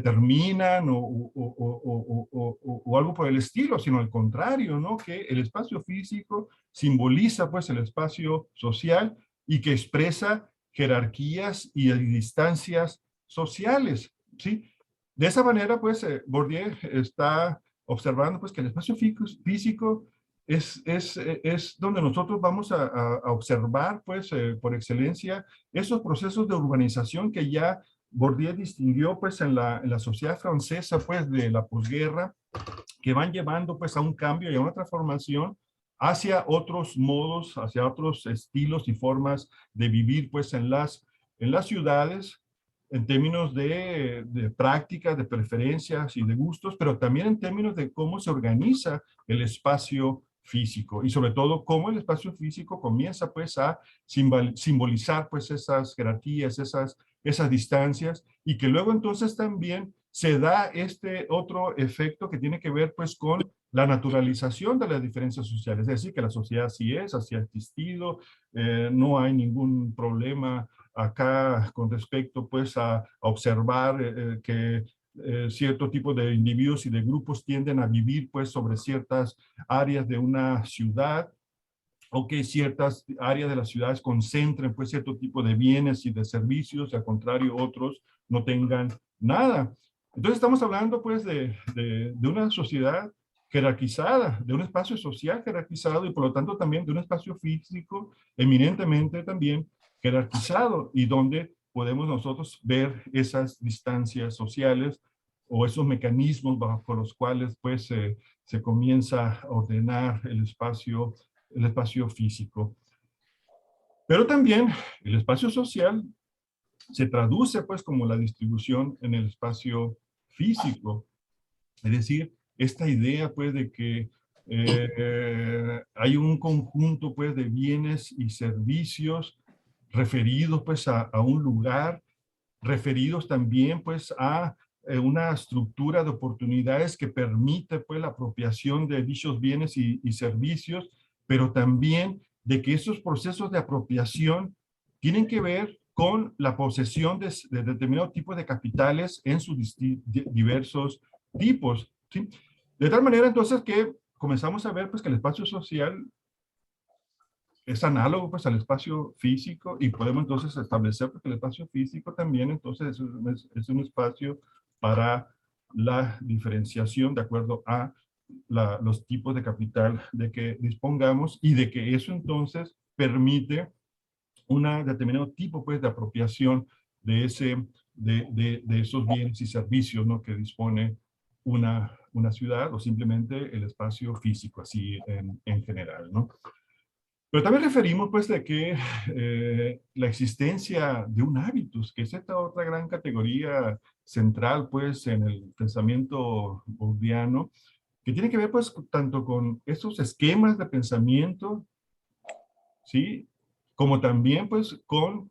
terminan o algo por el estilo, sino al contrario, ¿no? Que el espacio físico simboliza pues el espacio social y que expresa jerarquías y distancias sociales, ¿sí? De esa manera, pues, Bourdieu está observando pues que el espacio físico es donde nosotros vamos a observar pues por excelencia esos procesos de urbanización que ya Bourdieu distinguió pues en la sociedad francesa pues de la posguerra, que van llevando pues a un cambio y a una transformación hacia otros modos, hacia otros estilos y formas de vivir pues en las ciudades, en términos de prácticas, de preferencias y de gustos, pero también en términos de cómo se organiza el espacio físico y sobre todo cómo el espacio físico comienza pues a simbolizar pues esas jerarquías, esas distancias, y que luego entonces también se da este otro efecto que tiene que ver pues con la naturalización de las diferencias sociales, es decir, que la sociedad así ha existido, no hay ningún problema acá con respecto pues a observar que cierto tipo de individuos y de grupos tienden a vivir pues sobre ciertas áreas de una ciudad, o que ciertas áreas de las ciudades concentren pues cierto tipo de bienes y de servicios, y al contrario otros no tengan nada. Entonces estamos hablando pues de una sociedad jerarquizada, de un espacio social jerarquizado y por lo tanto también de un espacio físico eminentemente también jerarquizado y donde podemos nosotros ver esas distancias sociales o esos mecanismos bajo los cuales pues se comienza a ordenar el espacio físico. Pero también el espacio social se traduce pues como la distribución en el espacio físico. Es decir, esta idea pues de que hay un conjunto pues de bienes y servicios referidos pues a un lugar, referidos también pues a una estructura de oportunidades que permite pues la apropiación de dichos bienes y servicios, pero también de que esos procesos de apropiación tienen que ver con la posesión de determinado tipo de capitales en sus diversos tipos, ¿sí? De tal manera entonces que comenzamos a ver pues que el espacio social es análogo pues al espacio físico y podemos entonces establecer que el espacio físico también entonces es un espacio para la diferenciación de acuerdo a los tipos de capital de que dispongamos y de que eso entonces permite un determinado tipo pues de apropiación de esos bienes y servicios, ¿no?, que dispone una ciudad o simplemente el espacio físico así en general, ¿no? Pero también referimos pues de que la existencia de un hábitus, que es esta otra gran categoría central pues en el pensamiento bourdiano, que tiene que ver pues tanto con esos esquemas de pensamiento, ¿sí? Como también pues con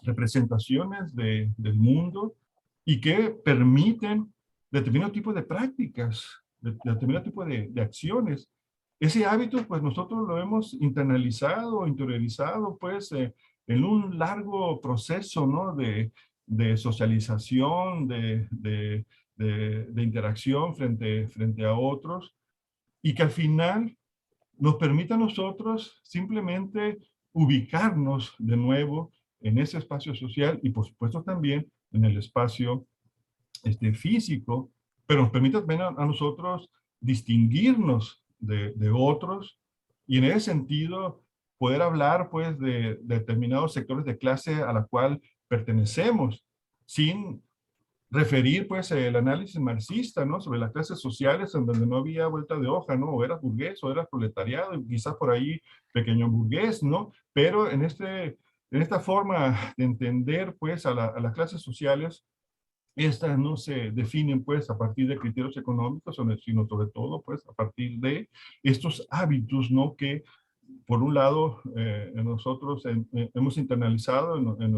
representaciones del mundo y que permiten determinado tipo de prácticas, determinado tipo de acciones. Ese hábito, pues nosotros lo hemos internalizado, interiorizado, pues en un largo proceso, ¿no?, de socialización, de interacción frente a otros, y que al final nos permite a nosotros simplemente ubicarnos de nuevo en ese espacio social y por supuesto también en el espacio físico, pero nos permite también a nosotros distinguirnos de otros y en ese sentido poder hablar pues de determinados sectores de clase a la cual pertenecemos sin referir pues el análisis marxista, ¿no?, sobre las clases sociales en donde no había vuelta de hoja, ¿no? O eras burgués o eras proletariado, y quizás por ahí pequeño burgués, ¿no? Pero en esta forma de entender pues a las clases sociales, estas no se definen pues a partir de criterios económicos, sino sobre todo pues a partir de estos hábitos, ¿no?, que por un lado nosotros hemos internalizado en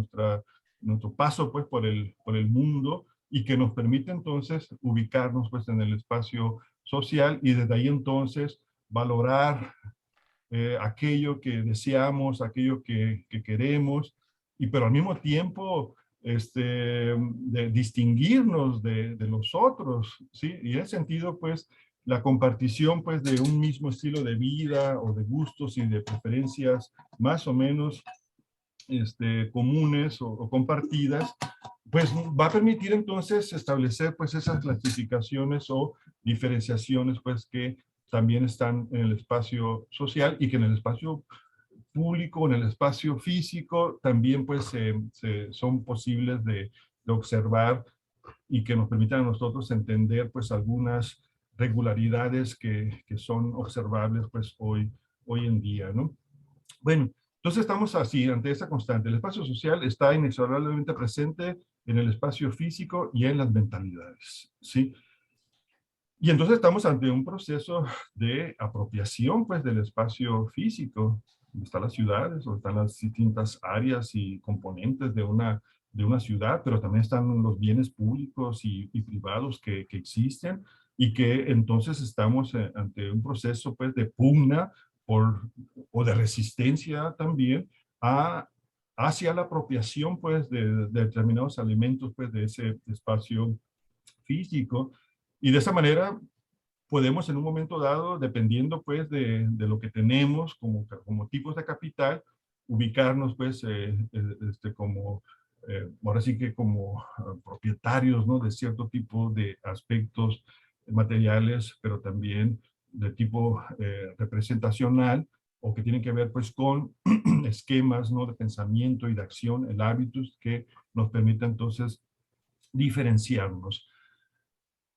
nuestro paso pues por el mundo y que nos permite entonces ubicarnos pues en el espacio social y desde ahí entonces valorar aquello que deseamos, aquello que queremos, y pero al mismo tiempo de distinguirnos de los otros, ¿sí? Y en ese sentido, pues, la compartición, pues, de un mismo estilo de vida o de gustos y de preferencias más o menos comunes o compartidas, pues va a permitir entonces establecer pues esas clasificaciones o diferenciaciones pues que también están en el espacio social y que en el espacio público, en el espacio físico, también pues son posibles de observar y que nos permitan a nosotros entender pues algunas regularidades que son observables pues hoy en día, ¿no? Bueno, entonces estamos así ante esa constante. El espacio social está inexorablemente presente en el espacio físico y en las mentalidades, ¿sí? Y entonces estamos ante un proceso de apropiación, pues, del espacio físico, donde están las ciudades, donde están las distintas áreas y componentes de una ciudad, pero también están los bienes públicos y privados que existen y que entonces estamos ante un proceso, pues, de pugna o de resistencia también hacia la apropiación, pues, de determinados alimentos, pues, de ese espacio físico. Y de esa manera podemos en un momento dado, dependiendo pues de lo que tenemos como tipos de capital, ubicarnos pues como, ahora sí que como propietarios, ¿no? De cierto tipo de aspectos materiales, pero también de tipo representacional, o que tienen que ver pues con esquemas, ¿no? De pensamiento y de acción, el hábitus que nos permita entonces diferenciarnos.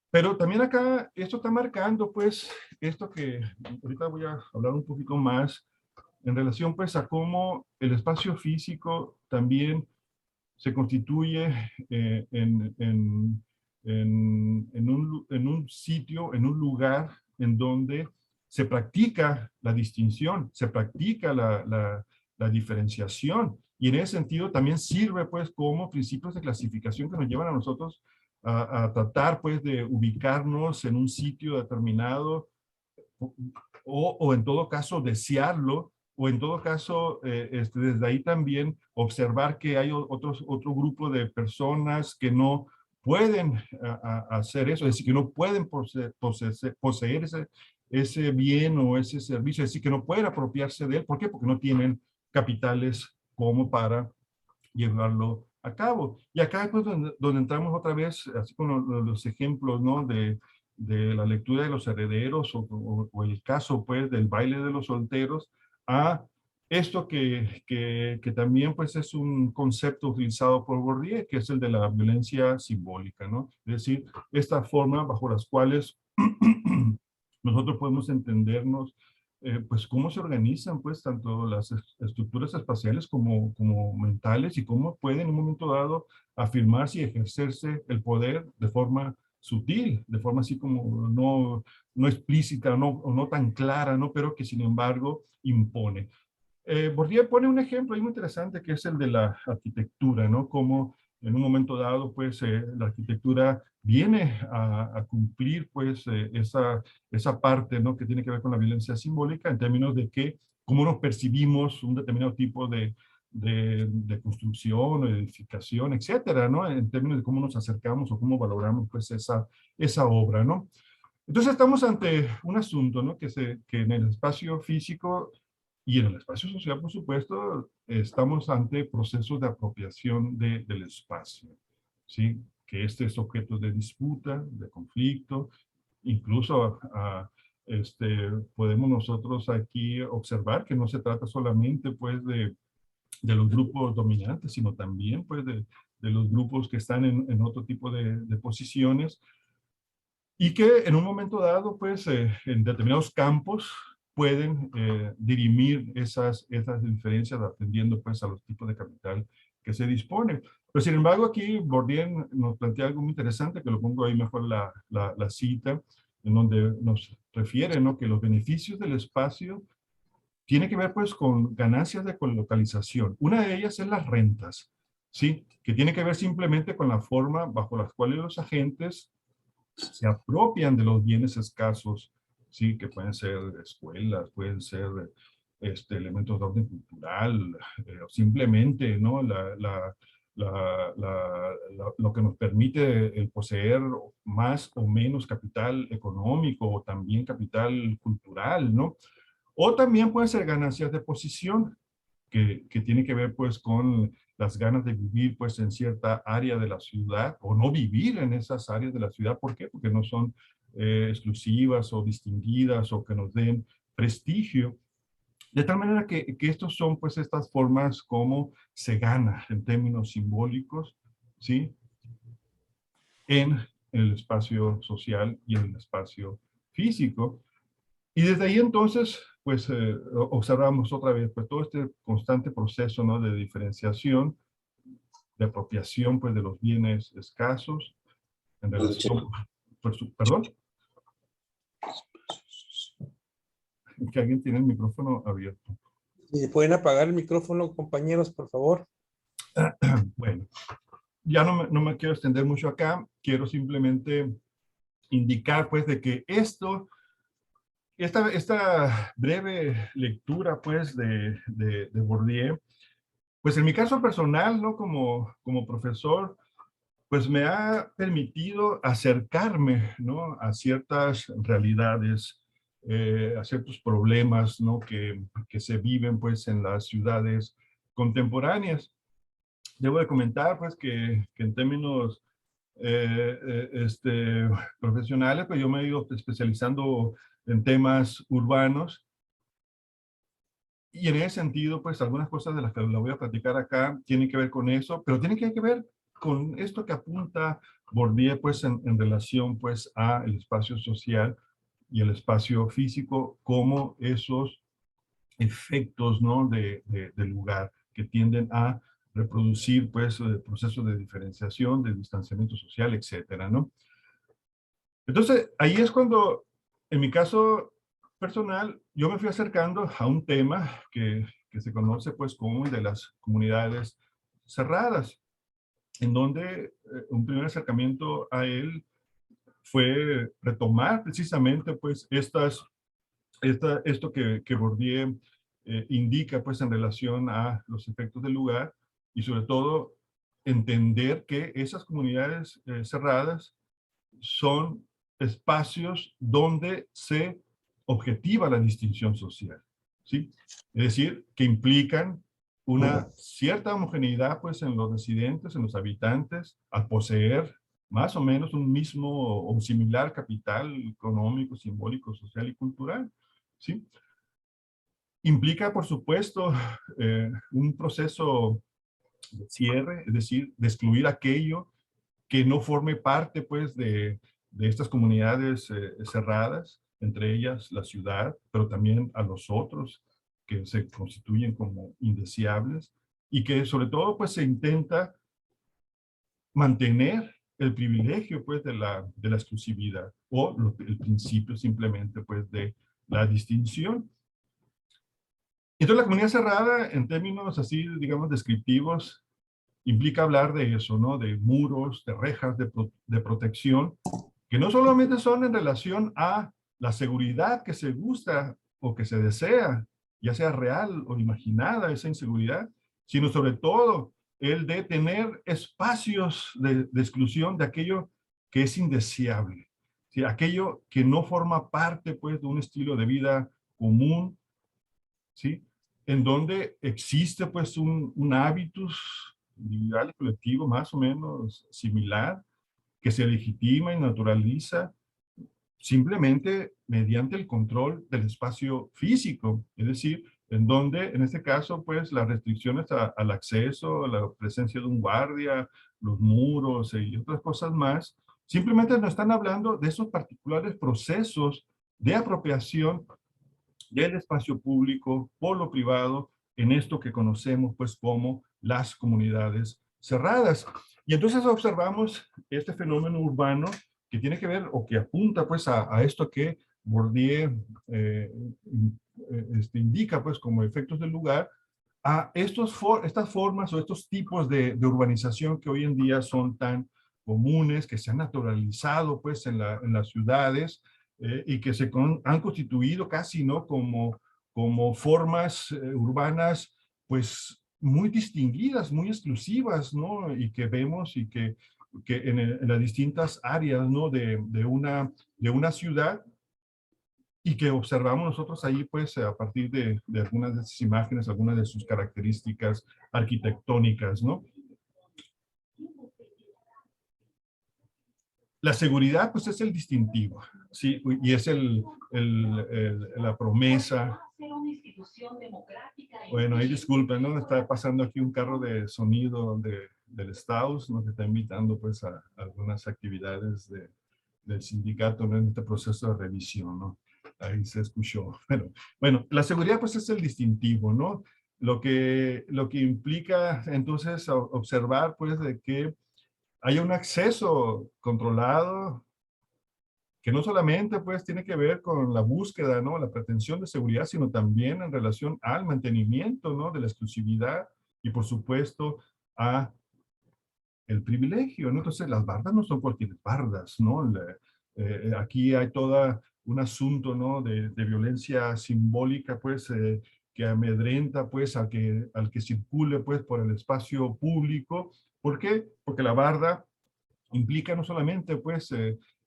Pero también acá, esto está marcando, pues, esto que ahorita voy a hablar un poquito más en relación, pues, a cómo el espacio físico también se constituye en un sitio, en un lugar en donde se practica la distinción, se practica la diferenciación. Y en ese sentido también sirve, pues, como principios de clasificación que nos llevan a nosotros a tratar, pues, de ubicarnos en un sitio determinado o en todo caso desearlo, o en todo caso desde ahí también observar que hay otro grupo de personas que no pueden hacer eso, es decir, que no pueden poseer ese bien o ese servicio, es decir, que no pueden apropiarse de él. ¿Por qué? Porque no tienen capitales como para llevarlo a cabo. Y acá es pues donde entramos otra vez, así como los ejemplos, ¿no? De la lectura de los herederos o el caso pues del baile de los solteros, a esto que también pues es un concepto utilizado por Bourdieu, que es el de la violencia simbólica, ¿no? Es decir, esta forma bajo las cuales nosotros podemos entendernos pues cómo se organizan pues tanto las estructuras espaciales como mentales, y cómo pueden en un momento dado afirmarse y ejercerse el poder de forma sutil, de forma así como no explícita o no tan clara, ¿no? Pero que sin embargo impone. Bourdieu pone un ejemplo ahí muy interesante, que es el de la arquitectura, ¿no? Como en un momento dado, pues, la arquitectura viene a cumplir, pues, esa parte, ¿no? Que tiene que ver con la violencia simbólica, en términos de que, cómo nos percibimos un determinado tipo de construcción, o edificación, etcétera, ¿no? En términos de cómo nos acercamos o cómo valoramos, pues, esa obra, ¿no? Entonces estamos ante un asunto, ¿no? Que en el espacio físico y en el espacio social, por supuesto, estamos ante procesos de apropiación del espacio, ¿sí? Que este es objeto de disputa, de conflicto, incluso podemos nosotros aquí observar que no se trata solamente, pues, de los grupos dominantes, sino también, pues, de los grupos que están en otro tipo de posiciones, y que en un momento dado, pues, en determinados campos pueden dirimir esas diferencias atendiendo, pues, a los tipos de capital que se dispone. Pero, sin embargo, aquí Bourdieu nos plantea algo muy interesante, que lo pongo ahí mejor la cita, en donde nos refiere, ¿no? Que los beneficios del espacio tienen que ver, pues, con ganancias de colocalización. Una de ellas es las rentas, ¿sí? Que tiene que ver simplemente con la forma bajo las cuales los agentes se apropian de los bienes escasos, sí, que pueden ser escuelas, pueden ser elementos de orden cultural, o simplemente, ¿no? Lo que nos permite el poseer más o menos capital económico, o también capital cultural, ¿no? O también pueden ser ganancias de posición, que tiene que ver, pues, con las ganas de vivir, pues, en cierta área de la ciudad, o no vivir en esas áreas de la ciudad. ¿Por qué? Porque no son exclusivas o distinguidas, o que nos den prestigio. De tal manera que estos son, pues, estas formas como se gana en términos simbólicos, ¿sí? En el espacio social y en el espacio físico. Y desde ahí entonces, pues, observamos otra vez, pues, todo este constante proceso, ¿no? De diferenciación, de apropiación, pues, de los bienes escasos, en relación, pues, perdón, que alguien tiene el micrófono abierto. ¿Y pueden apagar el micrófono, compañeros, por favor? Bueno, ya no me quiero extender mucho acá, quiero simplemente indicar, pues, de que esta breve lectura, pues, de Bourdieu, pues en mi caso personal, ¿no? Como profesor, pues me ha permitido acercarme, ¿no?, a ciertas realidades, a ciertos problemas, ¿no?, que se viven pues en las ciudades contemporáneas. Debo de comentar pues que en términos profesionales, pues yo me he ido especializando en temas urbanos, y en ese sentido, pues algunas cosas de las que la voy a platicar acá tienen que ver con eso, pero tienen que ver con esto que apunta Bourdieu, pues en relación pues a el espacio social y el espacio físico, como esos efectos, ¿no?, del lugar que tienden a reproducir pues procesos de diferenciación, de distanciamiento social, etcétera, ¿no? Entonces, ahí es cuando, en mi caso personal, yo me fui acercando a un tema que se conoce pues como el de las comunidades cerradas, en donde un primer acercamiento a él fue retomar precisamente pues esto que Bourdieu indica pues en relación a los efectos del lugar, y sobre todo entender que esas comunidades cerradas son espacios donde se objetiva la distinción social, ¿sí? Es decir, que implican una cierta homogeneidad pues en los residentes, en los habitantes, al poseer más o menos un mismo o similar capital económico, simbólico, social y cultural, ¿sí? Implica, por supuesto, un proceso de cierre, es decir, de excluir aquello que no forme parte, pues, de estas comunidades cerradas, entre ellas la ciudad, pero también a los otros que se constituyen como indeseables, y que sobre todo, pues, se intenta mantener el privilegio, pues, de la exclusividad, o el principio simplemente, pues, de la distinción. Entonces, la comunidad cerrada, en términos así, digamos, descriptivos, implica hablar de eso, ¿no? De muros, de rejas de protección, que no solamente son en relación a la seguridad que se gusta o que se desea, ya sea real o imaginada esa inseguridad, sino sobre todo el de tener espacios de exclusión de aquello que es indeseable, ¿sí? Aquello que no forma parte, pues, de un estilo de vida común, ¿sí? En donde existe pues un hábitus individual y colectivo más o menos similar, que se legitima y naturaliza simplemente mediante el control del espacio físico, es decir, en donde, en este caso, pues las restricciones al acceso, la presencia de un guardia, los muros y otras cosas más, simplemente nos están hablando de esos particulares procesos de apropiación del espacio público por lo privado en esto que conocemos pues como las comunidades cerradas. Y entonces observamos este fenómeno urbano que tiene que ver o que apunta pues a esto que Bourdieu indica pues como efectos del lugar, a estas formas o estos tipos de urbanización que hoy en día son tan comunes, que se han naturalizado pues en las ciudades, y que han constituido casi, ¿no?, como formas urbanas, pues, muy distinguidas, muy exclusivas, ¿no? Y que vemos y que en las distintas áreas, ¿no?, de una ciudad, y que observamos nosotros ahí, pues, a partir de algunas de esas imágenes, algunas de sus características arquitectónicas, ¿no? La seguridad, pues, es el distintivo, ¿sí? Y es la promesa. Bueno, ahí disculpen, ¿no? Está pasando aquí un carro de sonido del Staus, nos está invitando, pues, a algunas actividades del sindicato, ¿no?, en este proceso de revisión, ¿no? Ahí se escuchó. Bueno, la seguridad, pues, es el distintivo, ¿no? Lo que implica, entonces, observar, pues, de que haya un acceso controlado, que no solamente pues tiene que ver con la búsqueda, ¿no?, la pretensión de seguridad, sino también en relación al mantenimiento, ¿no?, de la exclusividad y por supuesto a el privilegio, ¿no? Entonces las bardas no son cualquier bardas, ¿no? Aquí hay todo un asunto, ¿no?, de violencia simbólica, pues, que amedrenta, pues, al que circule, pues, por el espacio público. ¿Por qué? Porque la barda implica no solamente pues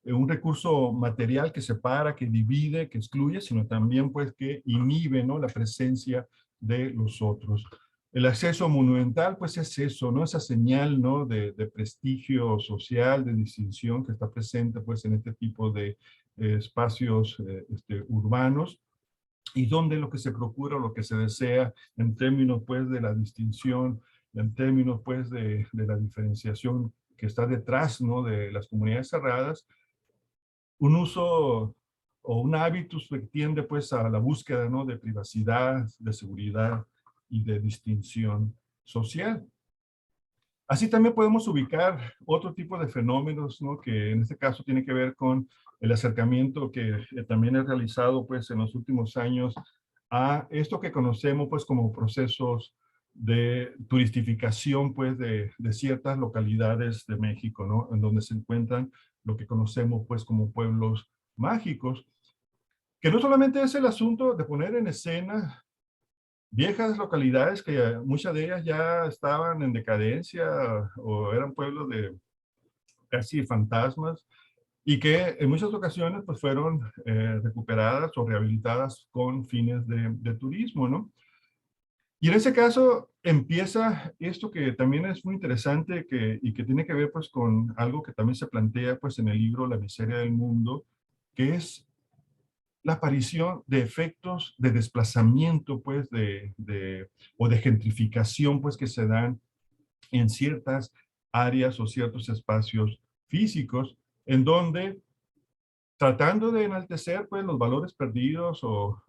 un recurso material que separa, que divide, que excluye, sino también pues que inhibe, ¿no?, la presencia de los otros. El acceso monumental pues es eso, ¿no?, esa señal, ¿no?, de prestigio social, de distinción que está presente pues en este tipo de espacios urbanos, y donde lo que se procura, lo que se desea en términos pues de la distinción, en términos pues de la diferenciación que está detrás, ¿no?, de las comunidades cerradas, un uso o un hábitus que tiende pues a la búsqueda, ¿no?, de privacidad, de seguridad y de distinción social. Así también podemos ubicar otro tipo de fenómenos, ¿no?, que en este caso tiene que ver con el acercamiento que también he realizado pues en los últimos años a esto que conocemos pues como procesos de turistificación pues de ciertas localidades de México, ¿no?, en donde se encuentran lo que conocemos pues como pueblos mágicos, que no solamente es el asunto de poner en escena viejas localidades que muchas de ellas ya estaban en decadencia o eran pueblos de casi fantasmas y que en muchas ocasiones pues fueron recuperadas o rehabilitadas con fines de turismo, ¿no? Y en ese caso empieza esto que también es muy interesante y que tiene que ver pues con algo que también se plantea pues en el libro La miseria del mundo, que es la aparición de efectos de desplazamiento, pues, o de gentrificación, pues, que se dan en ciertas áreas o ciertos espacios físicos, en donde, tratando de enaltecer, pues, los valores perdidos o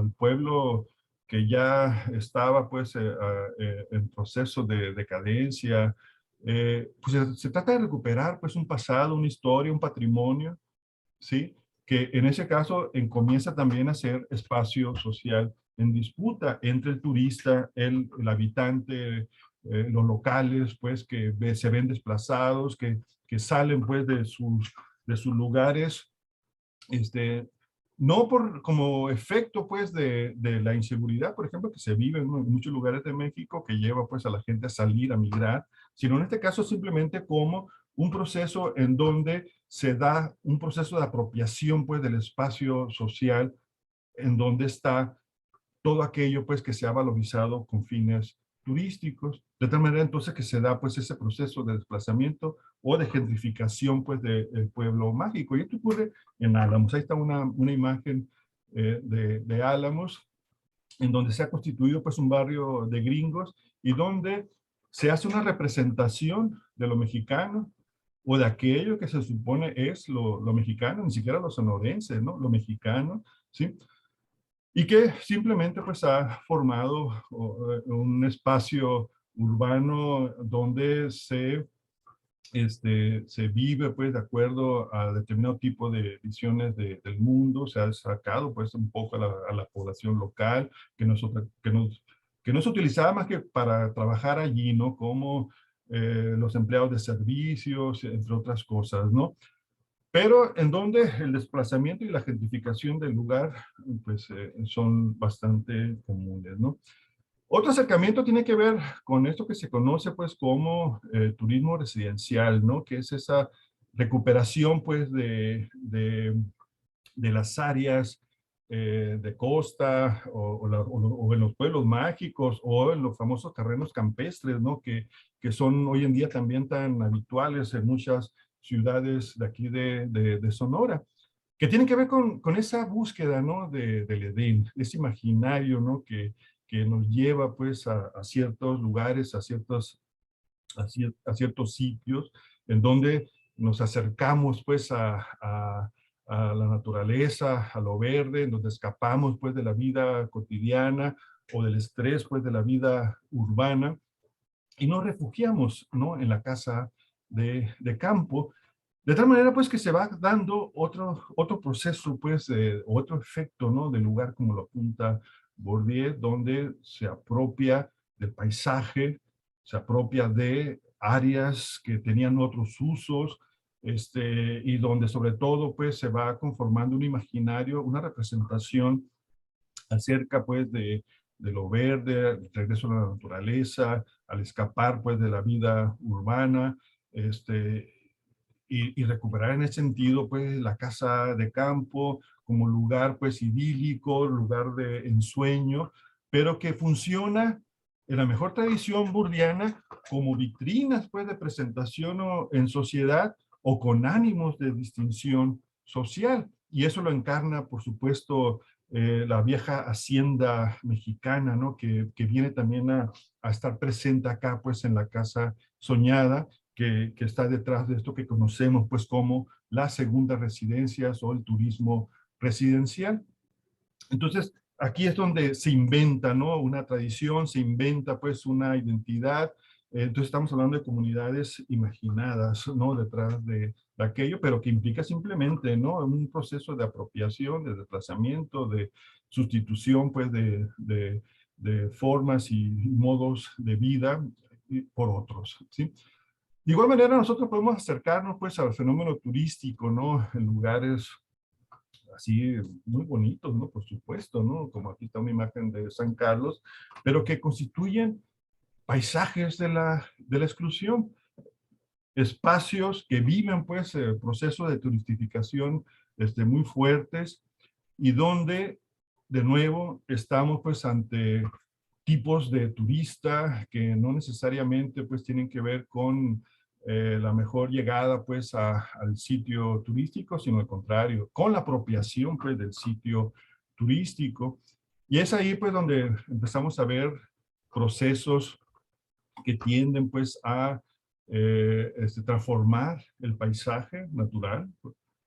el pueblo que ya estaba, pues, en proceso de decadencia, pues, se trata de recuperar, pues, un pasado, una historia, un patrimonio, ¿sí?, que en ese caso comienza también a ser espacio social en disputa entre el turista, el habitante, los locales, pues, que se ven desplazados, que salen, pues, de sus lugares, no como efecto, pues, de la inseguridad, por ejemplo, que se vive en muchos lugares de México, que lleva, pues, a la gente a salir, a migrar, sino en este caso simplemente como un proceso en donde se da un proceso de apropiación, pues, del espacio social, en donde está todo aquello pues que se ha valorizado con fines turísticos, de tal manera entonces que se da pues ese proceso de desplazamiento o de gentrificación pues del pueblo mágico. Y esto ocurre en Álamos. Ahí está una imagen de Álamos, en donde se ha constituido pues un barrio de gringos y donde se hace una representación de lo mexicano o de aquello que se supone es lo mexicano, ni siquiera lo sonorense, ¿no?, lo mexicano, ¿sí?, y que simplemente pues ha formado un espacio urbano donde se vive pues de acuerdo a determinado tipo de visiones del mundo. Se ha sacado pues un poco a la población local, que no se utilizaba más que para trabajar allí, ¿no?, como los empleados de servicios, entre otras cosas, ¿no? Pero en donde el desplazamiento y la gentrificación del lugar, pues, son bastante comunes, ¿no? Otro acercamiento tiene que ver con esto que se conoce, pues, como turismo residencial, ¿no? Que es esa recuperación, pues, de las áreas de costa o en los pueblos mágicos o en los famosos terrenos campestres, ¿no? Que son hoy en día también tan habituales en muchas ciudades de aquí de Sonora, que tienen que ver con esa búsqueda, ¿no?, del Edén, ese imaginario, ¿no?, que nos lleva pues a ciertos lugares, a ciertos sitios en donde nos acercamos pues a la naturaleza, a lo verde, nos escapamos pues de la vida cotidiana o del estrés pues de la vida urbana y nos refugiamos, ¿no?, en la casa de campo, de tal manera pues que se va dando otro proceso pues, otro efecto, ¿no?, del lugar, como lo apunta Bourdieu, donde se apropia del paisaje, se apropia de áreas que tenían otros usos, y donde sobre todo pues se va conformando un imaginario, una representación acerca pues de lo verde, el regreso a la naturaleza, al escapar pues de la vida urbana, y recuperar en ese sentido, pues, la casa de campo como lugar, pues, idílico, lugar de ensueño, pero que funciona en la mejor tradición burdiana como vitrinas, pues, de presentación en sociedad o con ánimos de distinción social. Y eso lo encarna, por supuesto, la vieja hacienda mexicana, ¿no? Que viene también a estar presente acá, pues, en la casa soñada, que está detrás de esto que conocemos, pues, como las segundas residencias o el turismo residencial. Entonces, aquí es donde se inventa, ¿no? Una tradición, se inventa, pues, una identidad. Entonces, estamos hablando de comunidades imaginadas, ¿no? Detrás de aquello, pero que implica simplemente, ¿no? Un proceso de apropiación, de desplazamiento, de sustitución, pues, de formas y modos de vida por otros, ¿sí? De igual manera, nosotros podemos acercarnos, pues, al fenómeno turístico, ¿no? En lugares así muy bonitos, ¿no? Por supuesto, ¿no? Como aquí está una imagen de San Carlos, pero que constituyen paisajes de la exclusión, espacios que viven, pues, procesos de turistificación muy fuertes y donde, de nuevo, estamos, pues, ante tipos de turista que no necesariamente, pues, tienen que ver con la mejor llegada, pues, al sitio turístico, sino al contrario, con la apropiación, pues, del sitio turístico. Y es ahí, pues, donde empezamos a ver procesos que tienden, pues, a transformar el paisaje natural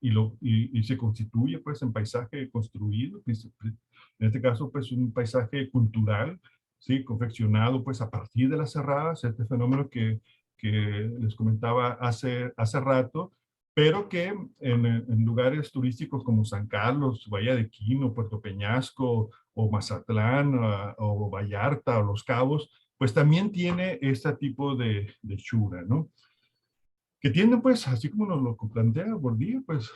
y se constituye, pues, en paisaje construido, en este caso, pues, un paisaje cultural, ¿sí? Confeccionado, pues, a partir de las cerradas, este fenómeno que les comentaba hace rato, pero que en lugares turísticos como San Carlos, Bahía de Quino, Puerto Peñasco, o Mazatlán, o Vallarta, o Los Cabos, pues también tiene este tipo de hechura, ¿no? Que tienden, pues, así como nos lo plantea Bourdieu, pues,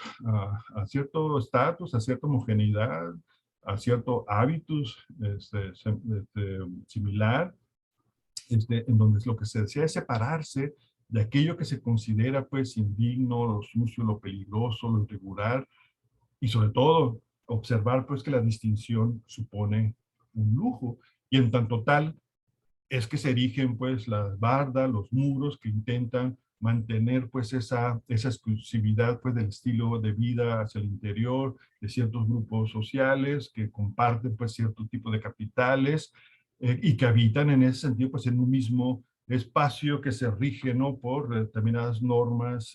a cierto estatus, a cierta homogeneidad, a cierto hábitus similar, en donde lo que se desea es separarse de aquello que se considera, pues, indigno, lo sucio, lo peligroso, lo irregular, y sobre todo observar, pues, que la distinción supone un lujo, y en tanto tal, es que se erigen, pues, las bardas, los muros que intentan mantener, pues, esa exclusividad, pues, del estilo de vida hacia el interior de ciertos grupos sociales que comparten, pues, cierto tipo de capitales y que habitan en ese sentido, pues, en un mismo espacio que se rige, ¿no? Por determinadas normas,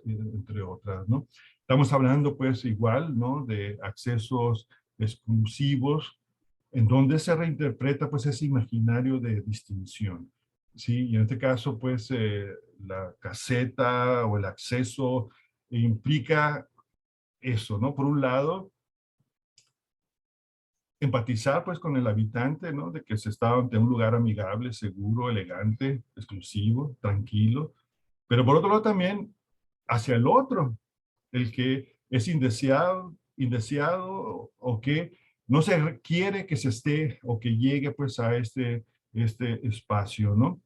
entre otras, ¿no? Estamos hablando, pues, igual, ¿no? De accesos exclusivos, en donde se reinterpreta, pues, ese imaginario de distinción, ¿sí? Y en este caso, pues, la caseta o el acceso implica eso, ¿no? Por un lado, empatizar, pues, con el habitante, ¿no? De que se está ante un lugar amigable, seguro, elegante, exclusivo, tranquilo, pero por otro lado también hacia el otro, el que es indeseado o que no se quiere que se esté o que llegue, pues, a este espacio, ¿no?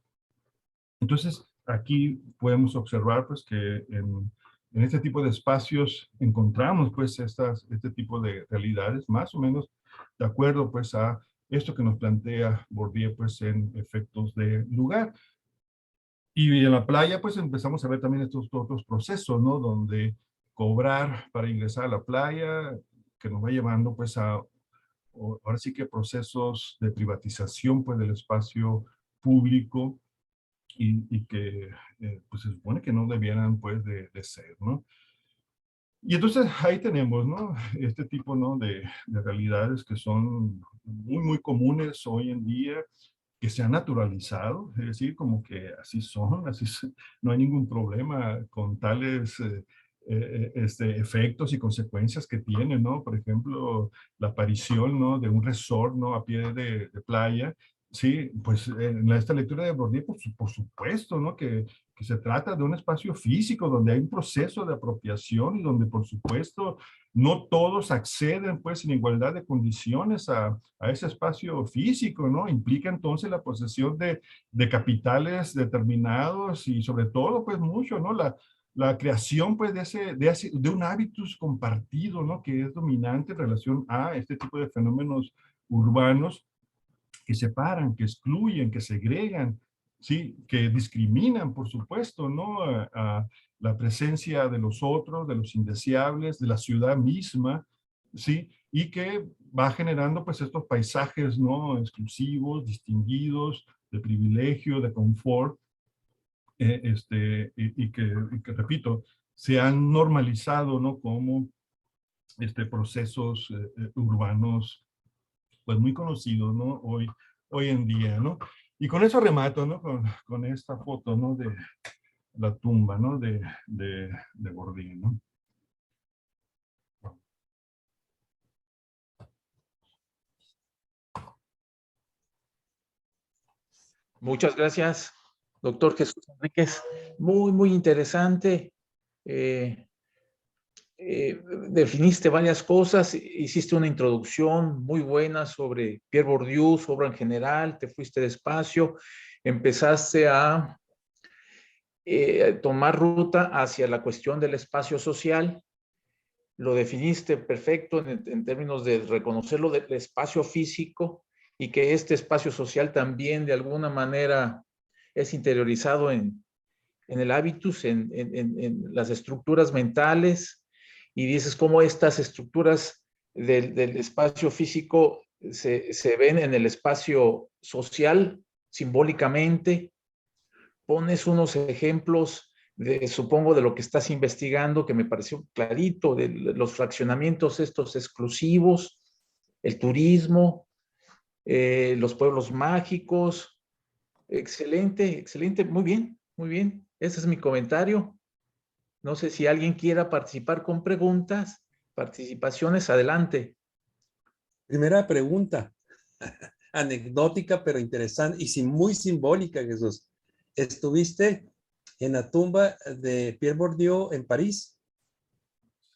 Entonces, aquí podemos observar, pues, que en este tipo de espacios encontramos, pues, este tipo de realidades, más o menos de acuerdo, pues, a esto que nos plantea Bourdieu, pues, en efectos de lugar. Y en la playa, pues, empezamos a ver también estos otros procesos, ¿no? Donde cobrar para ingresar a la playa, que nos va llevando, pues, ahora sí que procesos de privatización, pues, del espacio público y que, pues, se supone que no debieran, pues, de ser, ¿no? Y entonces ahí tenemos, ¿no? Este tipo, ¿no? De realidades que son muy, muy comunes hoy en día, que se han naturalizado, es decir, como que así son, no hay ningún problema con tales efectos y consecuencias que tienen, ¿no? Por ejemplo, la aparición, ¿no? De un resort, ¿no? A pie de playa. Sí, pues en esta lectura de Bourdieu, por supuesto, ¿no? Que se trata de un espacio físico donde hay un proceso de apropiación y donde, por supuesto, no todos acceden, pues, en igualdad de condiciones a ese espacio físico, ¿no? Implica entonces la posesión de capitales determinados y sobre todo, pues, mucho, ¿no? la creación pues de un hábitus compartido, ¿no? Que es dominante en relación a este tipo de fenómenos urbanos que separan, que excluyen, que segregan, ¿sí? Que discriminan, por supuesto, ¿no? A la presencia de los otros, de los indeseables, de la ciudad misma, ¿sí? Y que va generando pues estos paisajes, ¿no? Exclusivos, distinguidos, de privilegio, de confort, y que, repito, se han normalizado, ¿no? Como procesos urbanos pues muy conocidos, ¿no? Hoy en día, ¿no? Y con eso remato, ¿no? Con esta foto, ¿no? De la tumba, ¿no? De Bourdieu, ¿no? Muchas gracias, doctor Jesús Enríquez. Muy, muy interesante. Eh, Definiste varias cosas, hiciste una introducción muy buena sobre Pierre Bourdieu, su obra en general, te fuiste despacio, empezaste a tomar ruta hacia la cuestión del espacio social, lo definiste perfecto en términos de reconocerlo del espacio físico y que este espacio social también de alguna manera es interiorizado en el hábitus, en las estructuras mentales, y dices cómo estas estructuras del espacio físico se ven en el espacio social simbólicamente. Pones unos ejemplos, supongo, de lo que estás investigando, que me pareció clarito, de los fraccionamientos estos exclusivos, el turismo, los pueblos mágicos. Excelente, excelente, muy bien, muy bien. Ese es mi comentario. No sé si alguien quiera participar con preguntas, participaciones, adelante. Primera pregunta, anecdótica pero interesante y muy simbólica, Jesús. ¿Estuviste en la tumba de Pierre Bourdieu en París?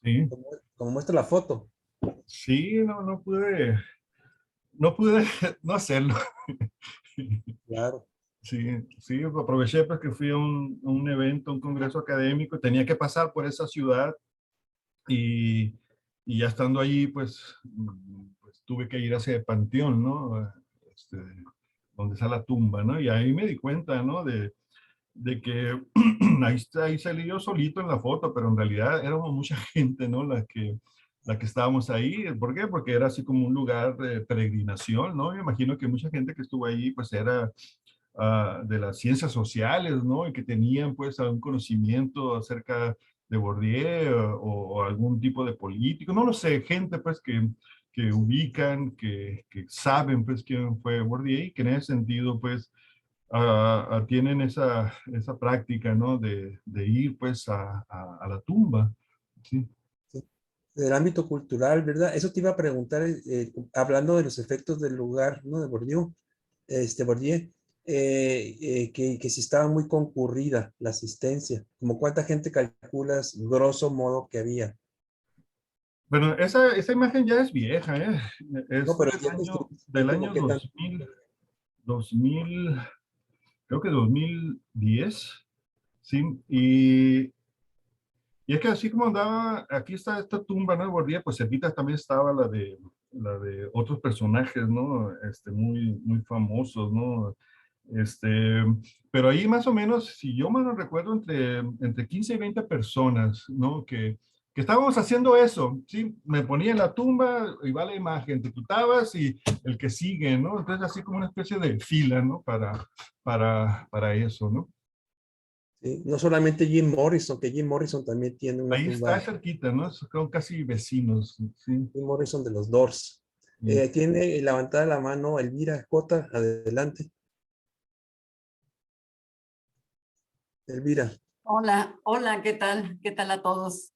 Sí, Como muestra la foto. sí, no pude no hacerlo. Claro. Sí, sí, aproveché pues que fui a un evento, un congreso académico, tenía que pasar por esa ciudad y, y ya estando allí, pues tuve que ir hacia el panteón, ¿no? Este, donde está la tumba, ¿no? Y ahí me di cuenta, ¿no? De que ahí salí yo solito en la foto, pero en realidad éramos mucha gente, ¿no? La que estábamos ahí. ¿Por qué? Porque era así como un lugar de peregrinación, ¿no? Me imagino que mucha gente que estuvo ahí, pues era de las ciencias sociales, ¿no? Y que tenían pues algún conocimiento acerca de Bourdieu o algún tipo de político, no lo sé, gente pues que ubican, que saben pues quién fue Bourdieu y que en ese sentido pues tienen esa práctica, ¿no? De ir pues a la tumba, ¿sí? Del ámbito cultural, ¿verdad? Eso te iba a preguntar, hablando de los efectos del lugar, ¿no? De Bourdieu, Bourdieu, que si estaba muy concurrida la asistencia, como cuánta gente calculas, grosso modo, que había. Bueno, esa imagen ya es vieja, ¿eh? No, Es pero ya que del estuviste, como año qué tanto. 2000, creo que 2010, sí, y es que así como andaba, aquí está esta tumba, ¿no? Bourdieu, pues cerquita también estaba la de otros personajes, ¿no? Muy, muy famosos, ¿no? Este, pero ahí más o menos, si yo mal no recuerdo, entre 15 y 20 personas, ¿no? Que estábamos haciendo eso, ¿sí? Me ponía en la tumba, y va la imagen, te tutabas y el que sigue, ¿no? Entonces así como una especie de fila, ¿no? Para eso, ¿no? ¿Sí? No solamente Jim Morrison, que Jim Morrison también tiene una Ahí está tumba, cerquita, ¿no? Son casi vecinos, ¿sí? Jim Morrison de los Doors. Sí. Tiene levantada la mano Elvira Cota, adelante. Elvira. Hola, hola, ¿qué tal? ¿Qué tal a todos?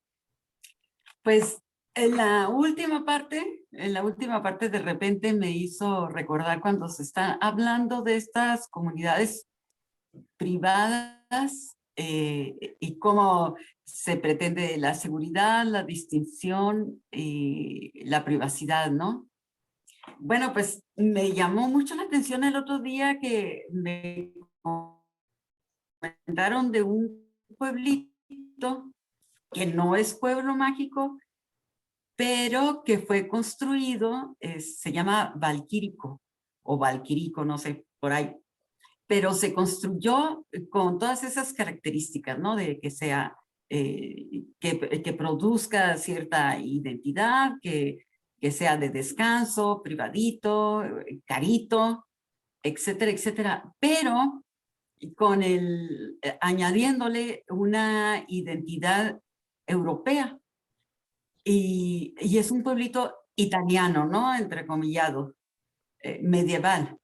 Pues en la última parte de repente me hizo recordar cuando se está hablando de estas comunidades privadas y cómo se pretende la seguridad, la distinción y la privacidad, ¿no? Bueno, pues me llamó mucho la atención el otro día que me comentaron de un pueblito que no es pueblo mágico, pero que fue construido, se llama Valquírico o Valquirico, no sé, por ahí. Pero se construyó con todas esas características, ¿no? De que sea, que produzca cierta identidad, que sea de descanso, privadito, carito, etcétera, etcétera. Pero con añadiéndole una identidad europea. Y es un pueblito italiano, ¿no? Entrecomillado, medieval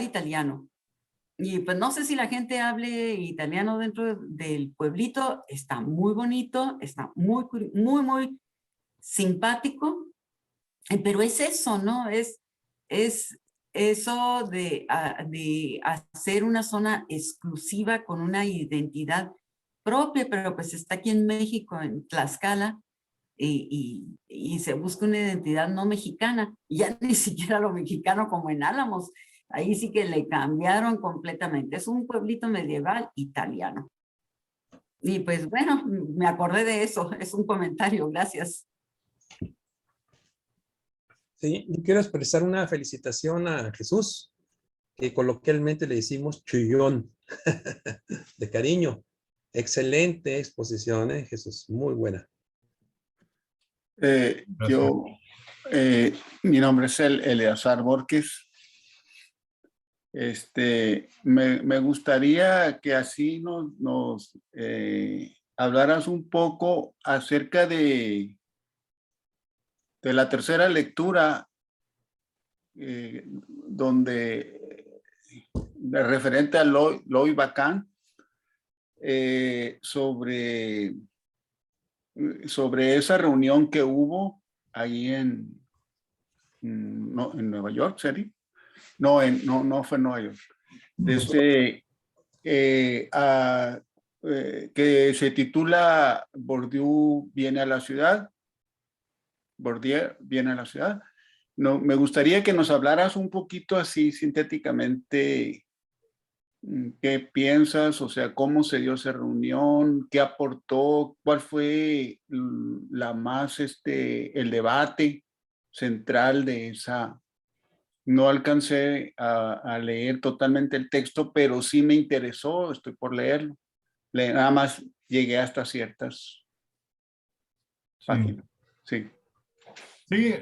italiano. Y pues no sé si la gente hable italiano dentro del pueblito, está muy bonito, está muy, muy, muy simpático, pero es eso, ¿no? Es eso de hacer una zona exclusiva con una identidad propia, pero pues está aquí en México, en Tlaxcala, y se busca una identidad no mexicana, ya ni siquiera lo mexicano como en Álamos, ahí sí que le cambiaron completamente, es un pueblito medieval italiano. Y pues bueno, me acordé de eso, es un comentario, gracias. Sí, yo quiero expresar una felicitación a Jesús, que coloquialmente le decimos Chuyón, de cariño. Excelente exposición, Jesús, muy buena. Mi nombre es Eleazar Borges. Me gustaría que así nos hablaras un poco acerca de la tercera lectura, referente a Loy Bacán, sobre esa reunión que hubo ahí en Nueva York, ¿sería? No fue en Nueva York. Que se titula Bourdieu viene a la ciudad. Bourdieu viene a la ciudad. No, me gustaría que nos hablaras un poquito así sintéticamente qué piensas, o sea, cómo se dio esa reunión, qué aportó, cuál fue el debate central de esa. No alcancé a leer totalmente el texto, pero sí me interesó, estoy por leerlo. Nada más llegué hasta ciertas páginas. Sí.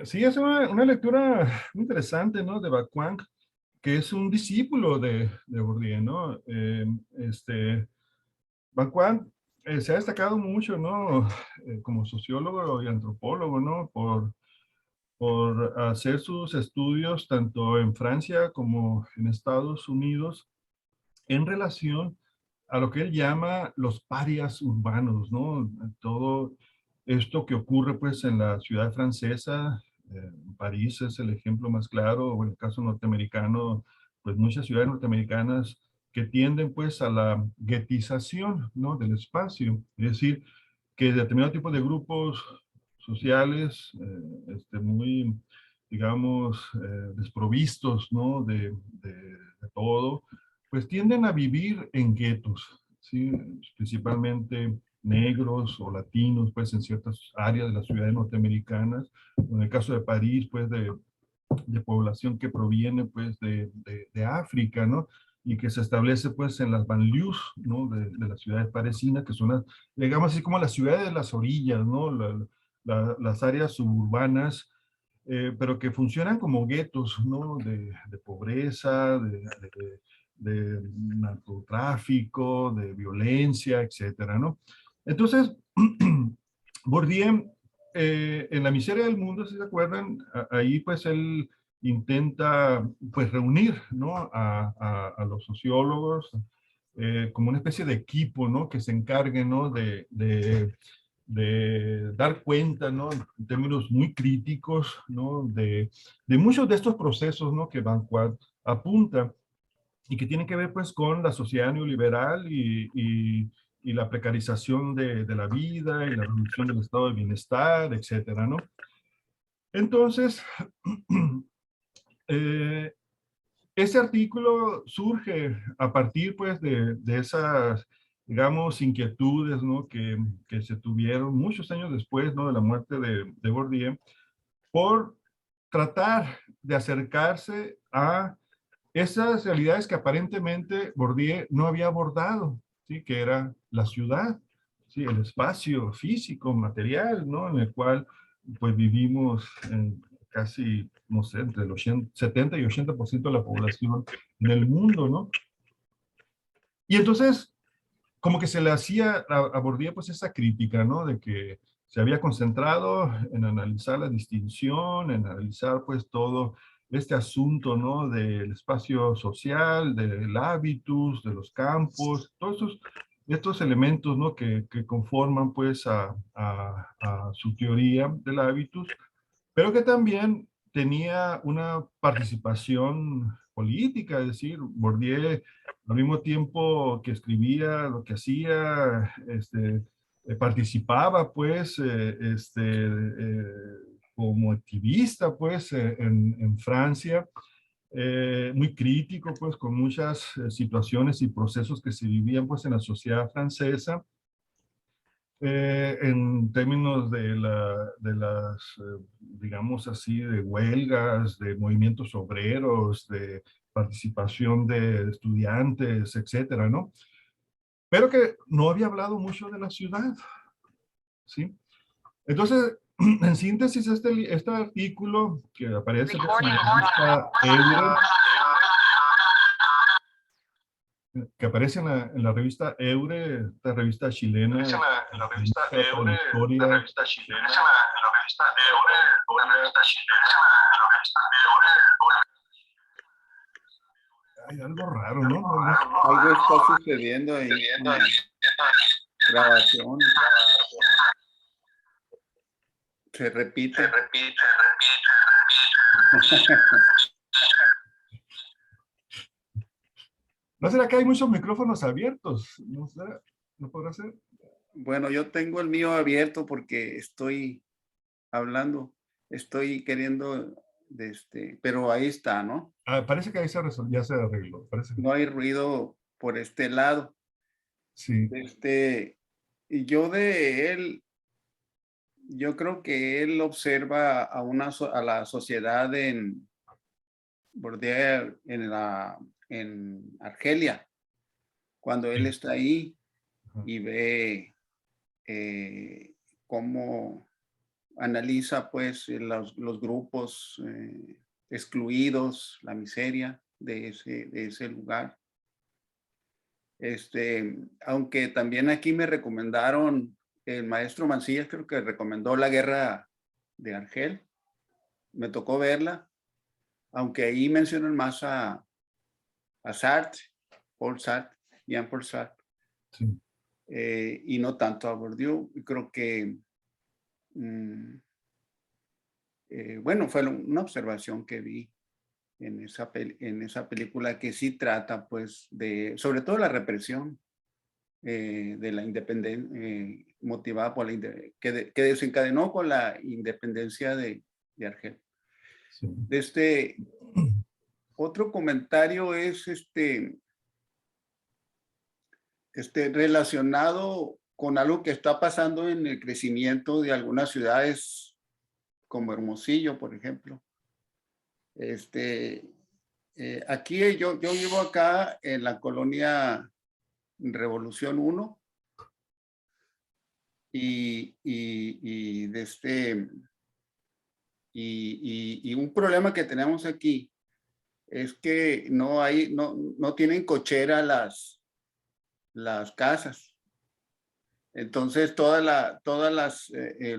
Sí, es una lectura muy interesante, ¿no? De Bacán, que es un discípulo de Bourdieu, ¿no? Bacán se ha destacado mucho, ¿no? Como sociólogo y antropólogo, ¿no? Por hacer sus estudios tanto en Francia como en Estados Unidos en relación a lo que él llama los parias urbanos, ¿no? Todo esto que ocurre pues en la ciudad francesa, París es el ejemplo más claro, o en el caso norteamericano, pues muchas ciudades norteamericanas que tienden pues a la guetización, ¿no? Del espacio, es decir, que determinado tipo de grupos sociales muy, digamos, desprovistos, ¿no? de todo, pues tienden a vivir en guetos, ¿sí? Principalmente negros o latinos, pues en ciertas áreas de las ciudades norteamericanas, en el caso de París, pues de población que proviene pues de África, ¿no? Y que se establece pues en las banlieues, ¿no? De las ciudades parisinas, que son las, digamos así como las ciudades de las orillas, ¿no? Las áreas suburbanas, pero que funcionan como guetos, ¿no? De pobreza, de narcotráfico, de violencia, etcétera, ¿no? Entonces, Bourdieu, en La miseria del mundo, si se acuerdan, ahí pues él intenta pues reunir, ¿no? a los sociólogos como una especie de equipo, ¿no? Que se encargue, ¿no? de dar cuenta, ¿no? En términos muy críticos, ¿no? De muchos de estos procesos, ¿no? Que Banquart apunta y que tienen que ver pues con la sociedad neoliberal y la precarización de la vida y la reducción del estado de bienestar, etcétera, ¿no? Entonces, ese artículo surge a partir pues de digamos, inquietudes, ¿no? que se tuvieron muchos años después, ¿no? de la muerte de Bourdieu, por tratar de acercarse a esas realidades que aparentemente Bourdieu no había abordado, ¿sí? Que era la ciudad, ¿sí? El espacio físico, material, ¿no? En el cual pues vivimos en casi, no sé, entre el 70 y 80% de la población en el mundo, ¿no? Y entonces, como que se le hacía a Bourdieu pues esa crítica, ¿no? De que se había concentrado en analizar la distinción, en analizar pues todo este asunto, ¿no? Del espacio social, del hábitus, de los campos, todos estos elementos, ¿no? Que conforman pues a su teoría del hábitus, pero que también tenía una participación política, es decir, Bourdieu al mismo tiempo que escribía, lo que hacía, participaba pues como activista pues en Francia, muy crítico pues con muchas situaciones y procesos que se vivían pues en la sociedad francesa. En términos de las, digamos así, de huelgas, de movimientos obreros, de participación de estudiantes, etcétera, ¿no? Pero que no había hablado mucho de la ciudad, ¿sí? Entonces, en síntesis, este artículo que aparece en la revista Eure, que aparece en la revista Eure, esta revista chilena, En la revista Eure, historia, la revista chilena, en la revista Eure, una revista chilena, en la revista Eure, hay algo raro, ¿no? Algo está sucediendo ahí en la grabación. Se repite. ¿No será que hay muchos micrófonos abiertos? ¿No será? ¿No podrá ser? Bueno, yo tengo el mío abierto porque estoy hablando, estoy queriendo, pero ahí está, ¿no? Ah, parece que ahí ya se arregló. Parece que No hay ruido por este lado. sí. Y yo de él, yo creo que él observa a la sociedad en Bourdieu, en Argelia, cuando él está ahí Ajá. y ve cómo analiza pues los grupos excluidos, la miseria de ese lugar. Aunque también aquí me recomendaron, el maestro Mancillas creo que recomendó La Guerra de Argel, me tocó verla, aunque ahí mencionan más a Sartre, Paul Sartre, Jean-Paul Sartre, Sí. y no tanto a Bourdieu. Creo que bueno, fue una observación que vi en esa película, que sí trata pues sobre todo la represión de la independencia, motivada por que desencadenó con la independencia de Argel. Sí. Otro comentario es relacionado con algo que está pasando en el crecimiento de algunas ciudades como Hermosillo, por ejemplo. Aquí yo vivo acá en la colonia Revolución 1 y un problema que tenemos aquí es que no tienen cochera las casas. Entonces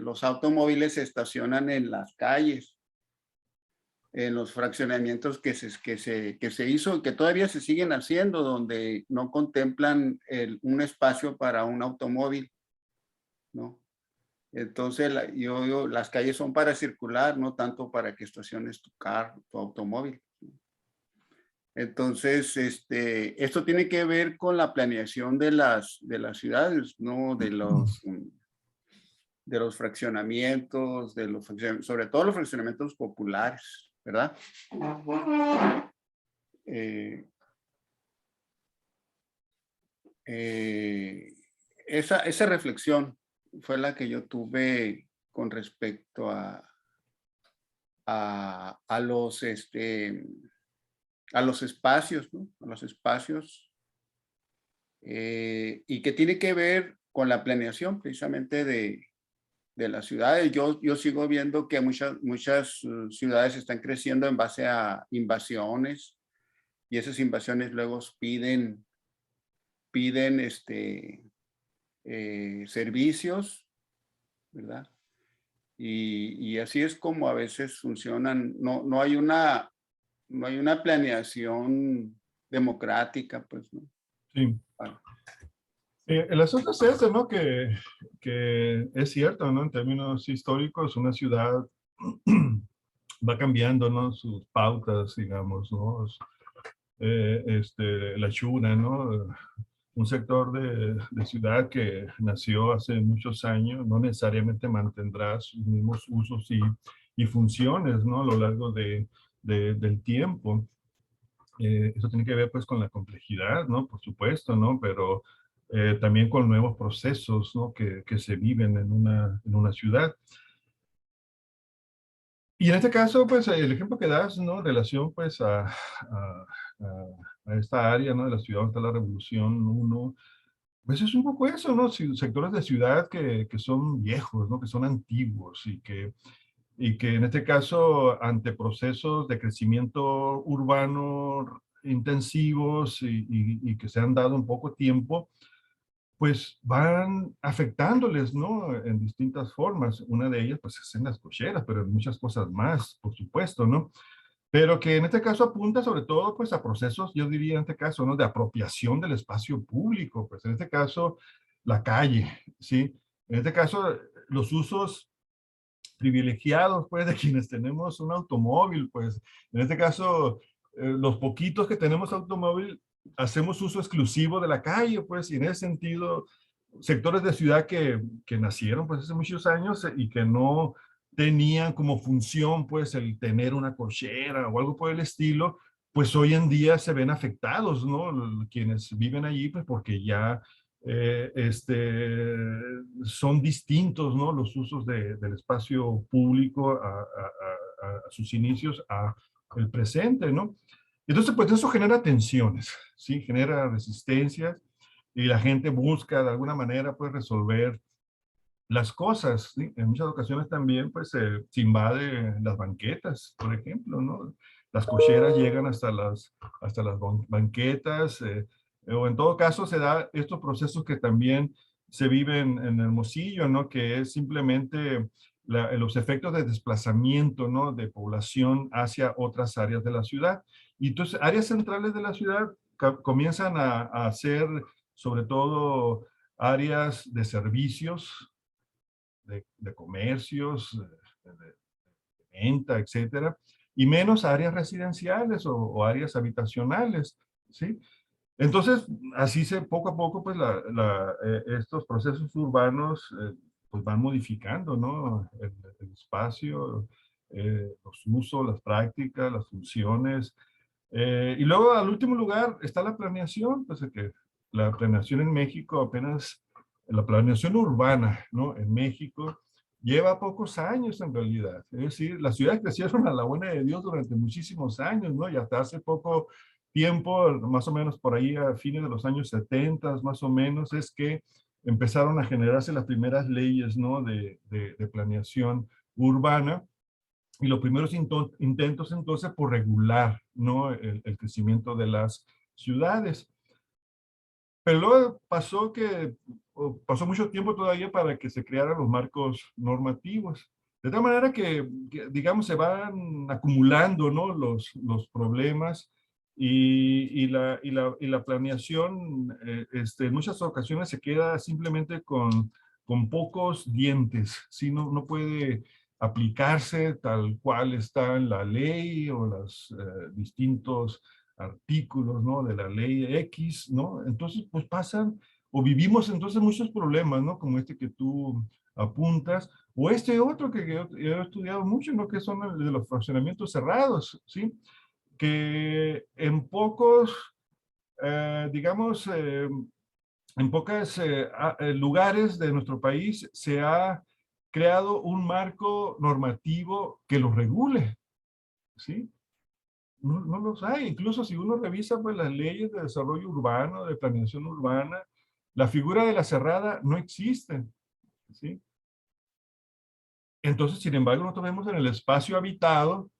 los automóviles se estacionan en las calles, en los fraccionamientos que se hizo y que todavía se siguen haciendo, donde no contemplan un espacio para un automóvil, ¿no? Entonces, las calles son para circular, no tanto para que estaciones tu automóvil. Entonces, esto tiene que ver con la planeación de las ciudades, ¿no? De los fraccionamientos, sobre todo los fraccionamientos populares, ¿verdad? esa reflexión fue la que yo tuve con respecto a los espacios, ¿no? A los espacios, y que tiene que ver con la planeación precisamente de las ciudades. Yo sigo viendo que muchas ciudades están creciendo en base a invasiones, y esas invasiones luego piden servicios, ¿verdad? Y así es como a veces funcionan. No hay una planeación democrática, pues, ¿no? Sí. Bueno. El asunto es ese, ¿no? Que es cierto, ¿no? En términos históricos, una ciudad va cambiando, ¿no? Sus pautas, digamos, ¿no? La Chuna, ¿no? Un sector de ciudad que nació hace muchos años, no necesariamente mantendrá sus mismos usos y funciones, ¿no? A lo largo del tiempo. Eso tiene que ver, pues, con la complejidad, ¿no? Por supuesto, ¿no? Pero también con nuevos procesos, ¿no? Que se viven en una ciudad. Y en este caso, pues, el ejemplo que das, ¿no? En relación, pues, a esta área, ¿no? De la ciudad donde está la Revolución 1, pues es un poco eso, ¿no? Sectores de ciudad que son viejos, ¿no? Que son antiguos y que en este caso, ante procesos de crecimiento urbano intensivos y que se han dado en poco tiempo, pues van afectándoles, ¿no? En distintas formas. Una de ellas, pues, es en las cocheras, pero en muchas cosas más, por supuesto, ¿no? Pero que en este caso apunta sobre todo, pues, a procesos, yo diría en este caso, ¿no? De apropiación del espacio público, pues, en este caso, la calle, ¿sí? En este caso, los usos privilegiados, pues, de quienes tenemos un automóvil, pues, en este caso, los poquitos que tenemos automóvil, hacemos uso exclusivo de la calle, pues, y en ese sentido, sectores de ciudad que nacieron, pues, hace muchos años y que no tenían como función, pues, el tener una cochera o algo por el estilo, pues, hoy en día se ven afectados, ¿no? Quienes viven allí, pues, porque ya son distintos, ¿no? Los usos del espacio público a sus inicios, a el presente, ¿no? Entonces, pues eso genera tensiones, ¿sí? Genera resistencias y la gente busca de alguna manera, pues, resolver las cosas, ¿sí? En muchas ocasiones también, pues, se invade las banquetas, por ejemplo, ¿no? Las cocheras llegan hasta las banquetas, o en todo caso se da estos procesos que también se viven en Hermosillo, ¿no? Que es simplemente los efectos de desplazamiento, ¿no? De población hacia otras áreas de la ciudad. Y entonces, áreas centrales de la ciudad comienzan a ser, sobre todo, áreas de servicios, de comercios, de venta, etcétera, y menos áreas residenciales o áreas habitacionales, ¿sí? Entonces, así poco a poco, pues, estos procesos urbanos, pues, van modificando, ¿no? El espacio, los usos, las prácticas, las funciones. Y luego, al último lugar, está la planeación, pues, que la planeación en México apenas, la planeación urbana, ¿no? En México lleva pocos años en realidad. Es decir, las ciudades crecieron a la buena de Dios durante muchísimos años, ¿no? Y hasta hace poco tiempo, más o menos por ahí a fines de los años 70, más o menos, es que empezaron a generarse las primeras leyes, ¿no? De planeación urbana. Y los primeros intentos entonces por regular, ¿no? El crecimiento de las ciudades. Pero luego pasó mucho tiempo todavía para que se crearan los marcos normativos. De tal manera que, digamos, se van acumulando, ¿no? Los problemas y la planeación, en muchas ocasiones se queda simplemente con pocos dientes, ¿sí? No puede aplicarse tal cual está en la ley o los distintos artículos, ¿no? De la ley X, ¿no? Entonces, pues pasan o vivimos entonces muchos problemas, ¿no? Como este que tú apuntas, o este otro que yo he estudiado mucho, ¿no? Que son el de los fraccionamientos cerrados, ¿sí? Que en pocos, digamos, en pocos lugares de nuestro país se ha creado un marco normativo que los regule, ¿sí? No los hay. Incluso si uno revisa pues, las leyes de desarrollo urbano, de planeación urbana, la figura de la cerrada no existe, ¿sí? Entonces, sin embargo, nosotros vemos en el espacio habitado,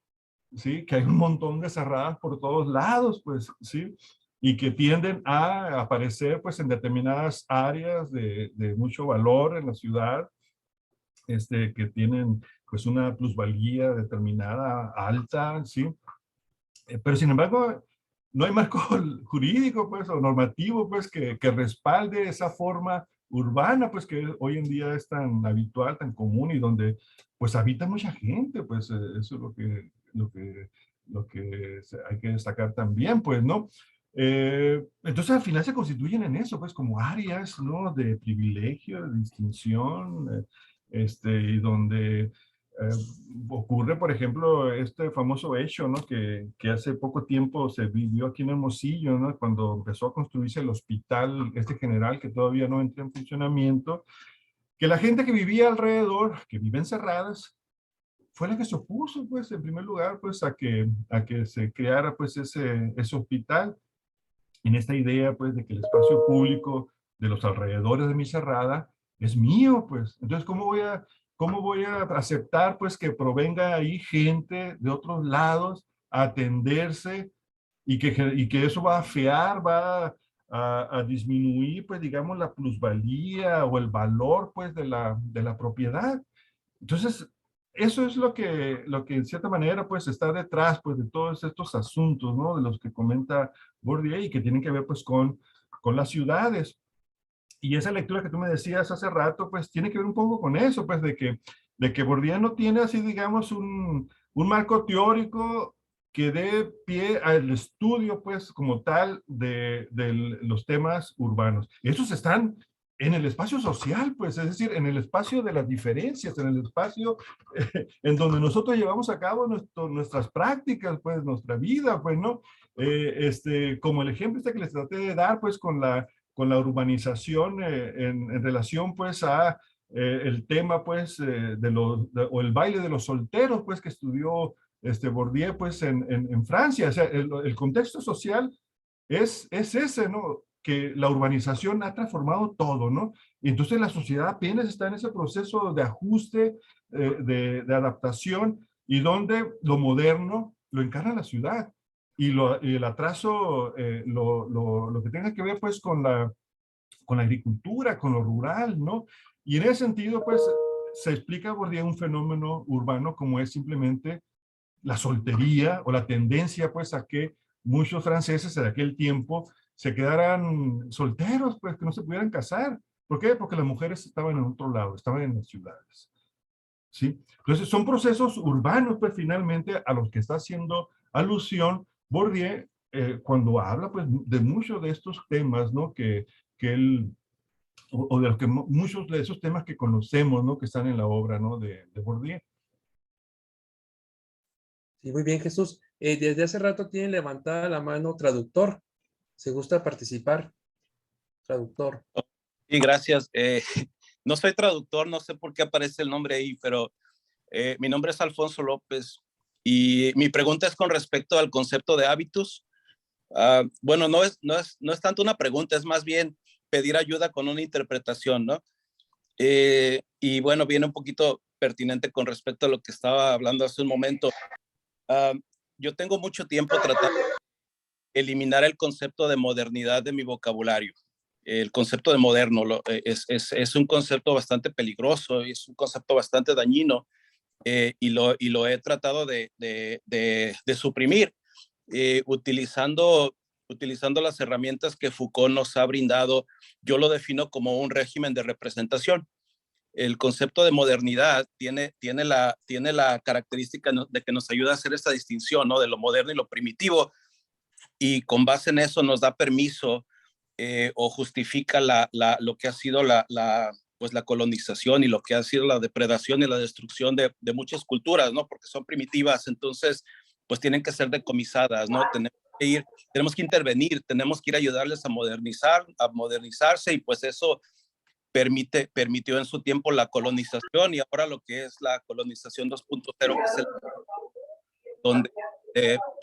¿sí? Que hay un montón de cerradas por todos lados, pues, ¿sí? Y que tienden a aparecer, pues, en determinadas áreas de mucho valor en la ciudad, que tienen, pues, una plusvalía determinada alta, ¿sí? Pero, sin embargo, no hay marco jurídico, pues, o normativo, pues, que respalde esa forma urbana, pues, que hoy en día es tan habitual, tan común y donde, pues, habita mucha gente, pues, eso es lo que hay que destacar también, pues, ¿no? Entonces, al final se constituyen en eso, pues, como áreas, ¿no? De privilegio, de distinción, y donde ocurre, por ejemplo, este famoso hecho, ¿no? Que hace poco tiempo se vivió aquí en Hermosillo, ¿no? Cuando empezó a construirse el hospital general, que todavía no entra en funcionamiento, que la gente que vivía alrededor, que vive encerradas, fue la que se opuso, pues, en primer lugar, pues, a que se creara, pues, ese hospital, en esta idea, pues, de que el espacio público de los alrededores de mi cerrada es mío, pues. Entonces, ¿cómo voy a aceptar, pues, que provenga ahí gente de otros lados a atenderse y que eso va a afear, va a disminuir, pues, digamos, la plusvalía o el valor, pues, de la propiedad? Entonces, eso es lo que en cierta manera, pues, está detrás, pues, de todos estos asuntos, ¿no? De los que comenta Bourdieu y que tienen que ver, pues, con las ciudades. Y esa lectura que tú me decías hace rato, pues, tiene que ver un poco con eso, pues, de que Bourdieu no tiene así, digamos, un marco teórico que dé pie al estudio, pues, como tal, de los temas urbanos. Esos están en el espacio social, pues, es decir, en el espacio de las diferencias, en el espacio en donde nosotros llevamos a cabo nuestras prácticas, pues, nuestra vida, pues, ¿no? Como el ejemplo que les traté de dar, pues, con la urbanización en relación, pues, a el tema, pues, o el baile de los solteros, pues, que estudió Bourdieu, pues, en Francia. O sea, el contexto social es ese, ¿no? Que la urbanización ha transformado todo, ¿no? Y entonces la sociedad apenas está en ese proceso de ajuste, de adaptación, y donde lo moderno lo encarna la ciudad. Y el atraso, lo que tenga que ver, pues, con la agricultura, con lo rural, ¿no? Y en ese sentido, pues, se explica por día un fenómeno urbano como es simplemente la soltería o la tendencia, pues, a que muchos franceses de aquel tiempo se quedaran solteros, pues, que no se pudieran casar. ¿Por qué? Porque las mujeres estaban en otro lado, estaban en las ciudades, ¿sí? Entonces, son procesos urbanos, pues, finalmente, a los que está haciendo alusión Bourdieu cuando habla, pues, de muchos de estos temas, ¿no? Que él, o de los que muchos de esos temas que conocemos, ¿no? Que están en la obra, ¿no? De Bourdieu. Sí, muy bien, Jesús. Desde hace rato tiene levantada la mano traductor. ¿Se gusta participar? Traductor. Sí, gracias. No soy traductor, no sé por qué aparece el nombre ahí, pero mi nombre es Alfonso López y mi pregunta es con respecto al concepto de hábitus. Bueno, no es tanto una pregunta, es más bien pedir ayuda con una interpretación, ¿no? Y bueno, viene un poquito pertinente con respecto a lo que estaba hablando hace un momento. Yo tengo mucho tiempo tratando de eliminar el concepto de modernidad de mi vocabulario. El concepto de moderno es un concepto bastante peligroso, es un concepto bastante dañino, y lo he tratado de suprimir, utilizando las herramientas que Foucault nos ha brindado. Yo lo defino como un régimen de representación. El concepto de modernidad tiene la característica de que nos ayuda a hacer esta distinción, ¿no? De lo moderno y lo primitivo, y con base en eso nos da permiso o justifica lo que ha sido pues la colonización y lo que ha sido la depredación y la destrucción de muchas culturas, ¿no? Porque son primitivas, entonces pues tienen que ser decomisadas, ¿no? Tenemos tenemos que intervenir, tenemos que ir a ayudarles a modernizarse, y pues eso permitió en su tiempo la colonización, y ahora lo que es la colonización 2.0, que es donde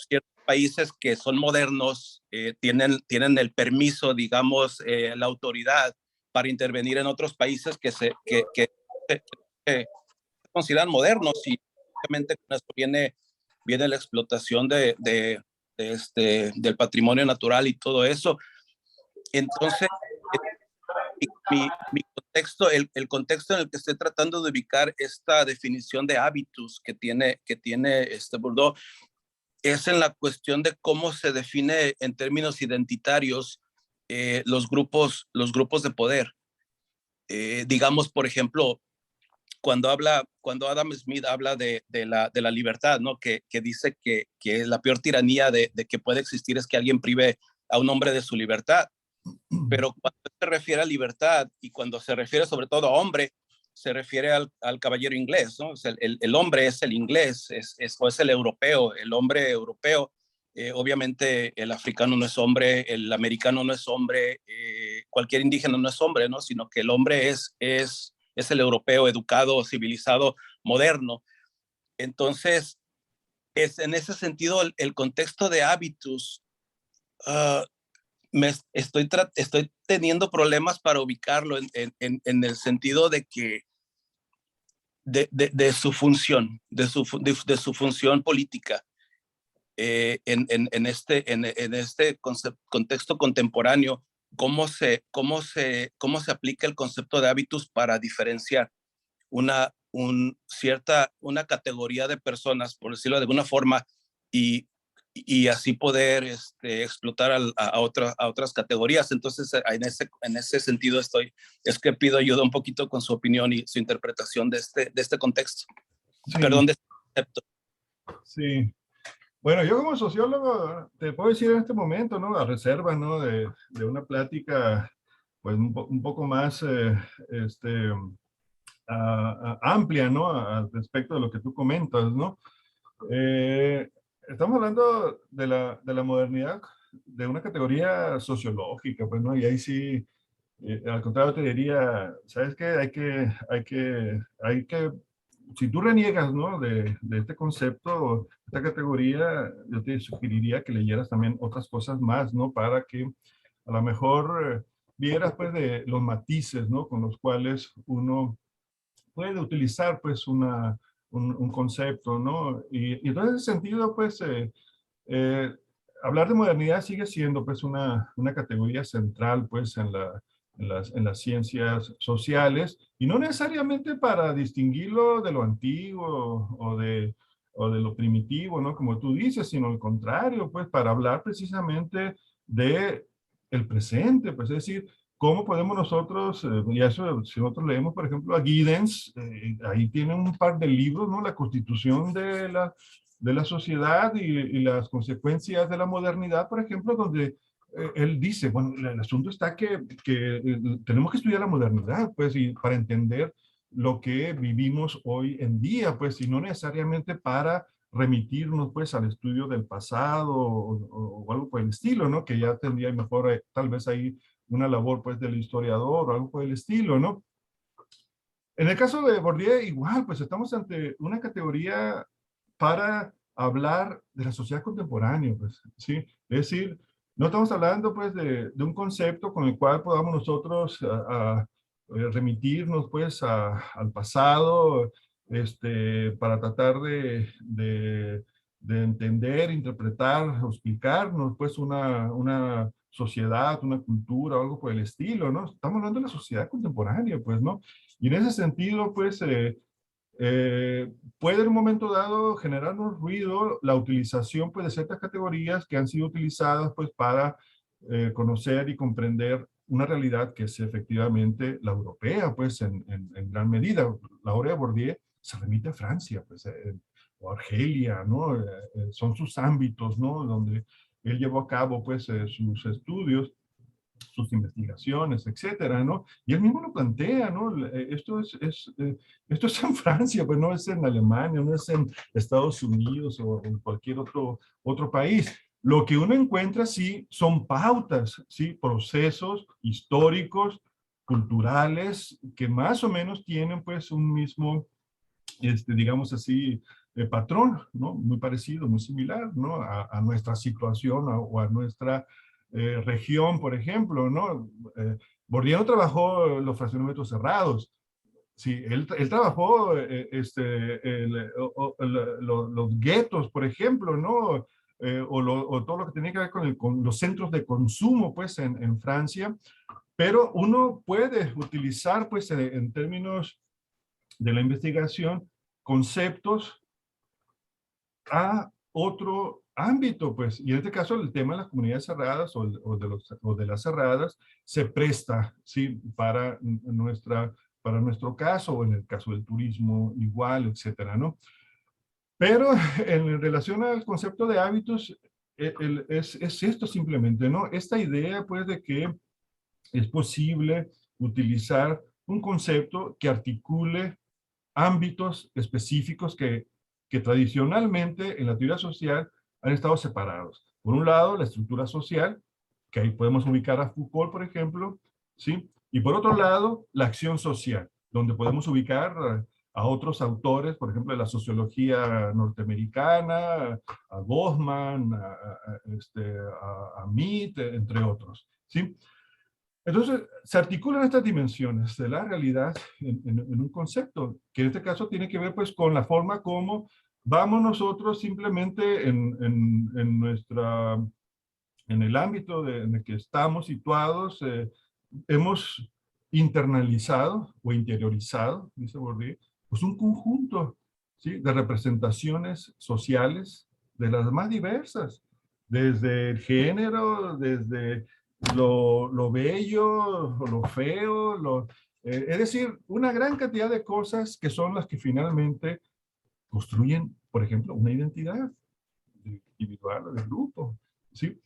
ciertos países que son modernos tienen el permiso, digamos, la autoridad para intervenir en otros países que se consideran modernos, y obviamente con esto viene la explotación del patrimonio natural y todo eso. Entonces, mi contexto, el contexto en el que estoy tratando de ubicar esta definición de hábitos que tiene Bourdieu es en la cuestión de cómo se define en términos identitarios los grupos de poder. Digamos, por ejemplo, cuando Adam Smith habla de la libertad, ¿no? Que dice que la peor tiranía de que puede existir es que alguien prive a un hombre de su libertad. Pero cuando se refiere a libertad, y cuando se refiere sobre todo a hombre, se refiere al caballero inglés, ¿no? O sea, el hombre es el inglés, o es el europeo, el hombre europeo. Obviamente el africano no es hombre, el americano no es hombre, cualquier indígena no es hombre, ¿no? Sino que el hombre es el europeo, educado, civilizado, moderno. Entonces, en ese sentido, el contexto de hábitos, estoy teniendo problemas para ubicarlo en el sentido de que de su función, de su función política en este contexto contemporáneo. ¿Cómo se aplica el concepto de hábitos para diferenciar una categoría de personas, por decirlo de alguna forma, y así poder explotar a otras categorías? Entonces, en ese sentido es que pido ayuda un poquito con su opinión y su interpretación de este contexto. Sí. Perdón, de este concepto. Sí. Bueno, yo como sociólogo te puedo decir en este momento, ¿no? A reserva, ¿no? De una plática, pues un poco más amplia, ¿no? Al respecto de lo que tú comentas, ¿no? Estamos hablando de la modernidad, de una categoría sociológica, pues, ¿no? Y ahí sí, al contrario te diría, ¿sabes qué? Hay que, si tú reniegas, ¿no? de este concepto, esta categoría, yo te sugeriría que leyeras también otras cosas más, ¿no? Para que a lo mejor vieras, pues, de los matices, ¿no? Con los cuales uno puede utilizar, pues, un concepto, ¿no? Y en ese sentido, pues, hablar de modernidad sigue siendo, pues, una categoría central, pues, en las ciencias sociales, y no necesariamente para distinguirlo de lo antiguo o de lo primitivo, ¿no? Como tú dices, sino al contrario, pues, para hablar precisamente de el presente, pues, es decir, ¿cómo podemos nosotros, y eso, si nosotros leemos, por ejemplo, a Giddens, ahí tiene un par de libros, ¿no? La constitución de la sociedad y las consecuencias de la modernidad, por ejemplo, donde él dice, bueno, el asunto está que tenemos que estudiar la modernidad, pues, y para entender lo que vivimos hoy en día, pues, y no necesariamente para remitirnos, pues, al estudio del pasado o algo por el estilo, ¿no? Que ya tendría mejor, tal vez ahí, una labor, pues, del historiador o algo por el estilo, ¿no? En el caso de Bourdieu, igual, pues, estamos ante una categoría para hablar de la sociedad contemporánea, pues, ¿sí? Es decir, no estamos hablando, pues, de un concepto con el cual podamos nosotros remitirnos, pues, al pasado, para tratar de entender, interpretar, o explicarnos, pues, una sociedad, una cultura, o algo por el estilo, ¿no? Estamos hablando de la sociedad contemporánea, pues, ¿no? Y en ese sentido, pues, puede en un momento dado generarnos ruido la utilización, pues, de ciertas categorías que han sido utilizadas, pues, para conocer y comprender una realidad que es efectivamente la europea, pues, en gran medida. La obra de Bourdieu se remite a Francia, pues, o Argelia, ¿no? Son sus ámbitos, ¿no? Donde él llevó a cabo, pues, sus estudios, sus investigaciones, etcétera, ¿no? Y él mismo lo plantea, ¿no? Esto es en Francia, pues no es en Alemania, no es en Estados Unidos o en cualquier otro país. Lo que uno encuentra, sí, son pautas, sí, procesos históricos, culturales, que más o menos tienen pues un mismo, digamos así, patrón, ¿no? Muy parecido, muy similar, ¿no? A nuestra situación o a nuestra región, por ejemplo, ¿no? Bourdieu trabajó los fraccionamientos cerrados. Sí, él trabajó los guetos, por ejemplo, ¿no? O todo lo que tenía que ver con los centros de consumo, pues, en Francia. Pero uno puede utilizar, pues, en términos de la investigación, conceptos a otro ámbito, pues, y en este caso el tema de las comunidades cerradas o de las cerradas se presta, sí, para nuestro caso, o en el caso del turismo igual, etcétera, ¿no? Pero en relación al concepto de hábitos, es esto simplemente, ¿no? Esta idea, pues, de que es posible utilizar un concepto que articule ámbitos específicos que tradicionalmente en la teoría social han estado separados. Por un lado, la estructura social, que ahí podemos ubicar a Foucault, por ejemplo, ¿sí? Y por otro lado, la acción social, donde podemos ubicar a otros autores, por ejemplo, de la sociología norteamericana, a Goffman, a Mead, entre otros, ¿sí? Entonces, se articulan estas dimensiones de la realidad en un concepto, que en este caso tiene que ver pues con la forma como vamos nosotros simplemente en el ámbito en el que estamos situados, hemos internalizado o interiorizado, dice Bourdieu, pues un conjunto, ¿sí?, de representaciones sociales de las más diversas, desde el género, desde lo bello, lo feo, es decir, una gran cantidad de cosas que son las que finalmente construyen, por ejemplo, una identidad individual o de grupo, ¿sí?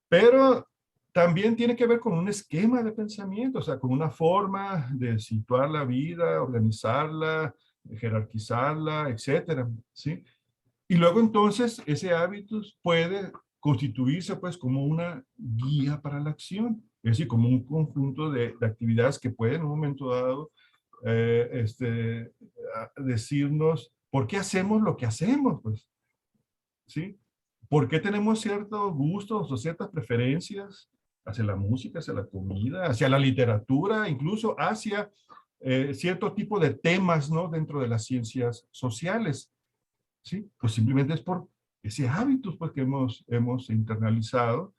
Pero también tiene que ver con un esquema de pensamiento, o sea, con una forma de situar la vida, organizarla, jerarquizarla, etcétera, ¿sí? Y luego entonces ese hábitus puede constituirse pues como una guía para la acción, es decir, como un conjunto de actividades que pueden en un momento dado decirnos por qué hacemos lo que hacemos, pues, ¿sí? ¿Por qué tenemos ciertos gustos o ciertas preferencias hacia la música, hacia la comida, hacia la literatura, incluso hacia cierto tipo de temas, ¿no?, dentro de las ciencias sociales? ¿Sí? Pues simplemente es por ese hábito pues, que hemos internalizado,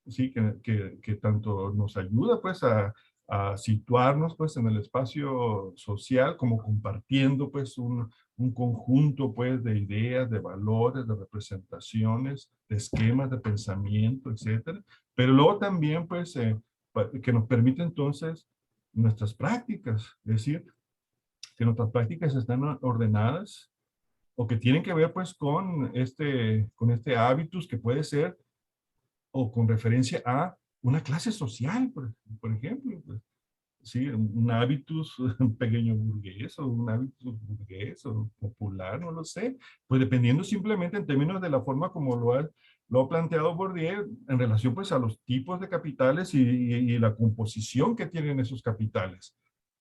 ¿sí? Que tanto nos ayuda pues, a situarnos pues, en el espacio social, como compartiendo pues, un conjunto pues, de ideas, de valores, de representaciones, de esquemas de pensamiento, etcétera. Pero luego también pues, que nos permite entonces nuestras prácticas, es decir, que nuestras prácticas están ordenadas o que tienen que ver pues con este hábitus que puede ser o con referencia a una clase social, por ejemplo, pues, sí, un hábitus pequeño burgués o un hábitus burgués o popular, no lo sé, pues dependiendo simplemente en términos de la forma como lo ha planteado Bourdieu en relación pues a los tipos de capitales y la composición que tienen esos capitales,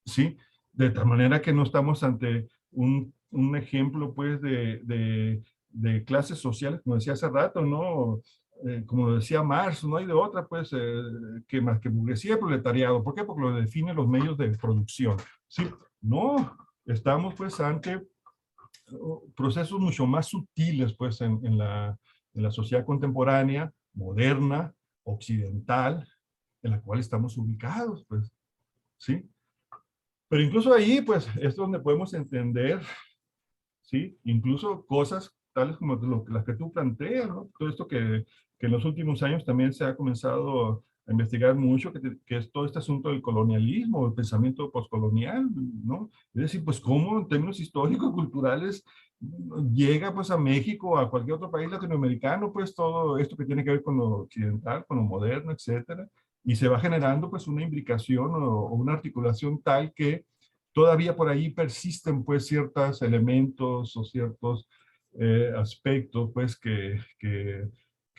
¿sí? De tal manera que no estamos ante un ejemplo pues de clases sociales, como decía hace rato, ¿no? Como decía Marx, no hay de otra, pues, que más que burguesía y proletariado. ¿Por qué? Porque lo definen los medios de producción. Sí, no, estamos, pues, ante procesos mucho más sutiles, pues, en la sociedad contemporánea, moderna, occidental, en la cual estamos ubicados, pues, ¿sí? Pero incluso ahí, pues, es donde podemos entender, ¿sí? Incluso cosas tales como las que tú planteas, ¿no? Todo esto que en los últimos años también se ha comenzado a investigar mucho, que es todo este asunto del colonialismo, el pensamiento postcolonial, ¿no? Es decir, pues cómo en términos históricos, culturales, llega pues a México, a cualquier otro país latinoamericano, pues todo esto que tiene que ver con lo occidental, con lo moderno, etcétera, y se va generando pues una imbricación o una articulación tal que todavía por ahí persisten pues ciertos elementos o ciertos aspectos pues que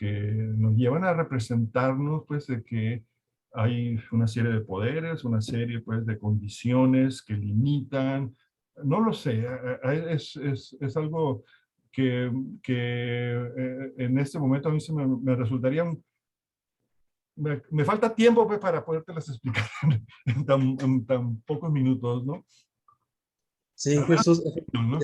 nos llevan a representarnos, pues, de que hay una serie de poderes, una serie, pues, de condiciones que limitan. No lo sé, es algo que en este momento a mí me resultaría me falta tiempo, pues, para podértelas explicar en tan pocos minutos, ¿no? Sí, Al menos, Jesús, ¿no?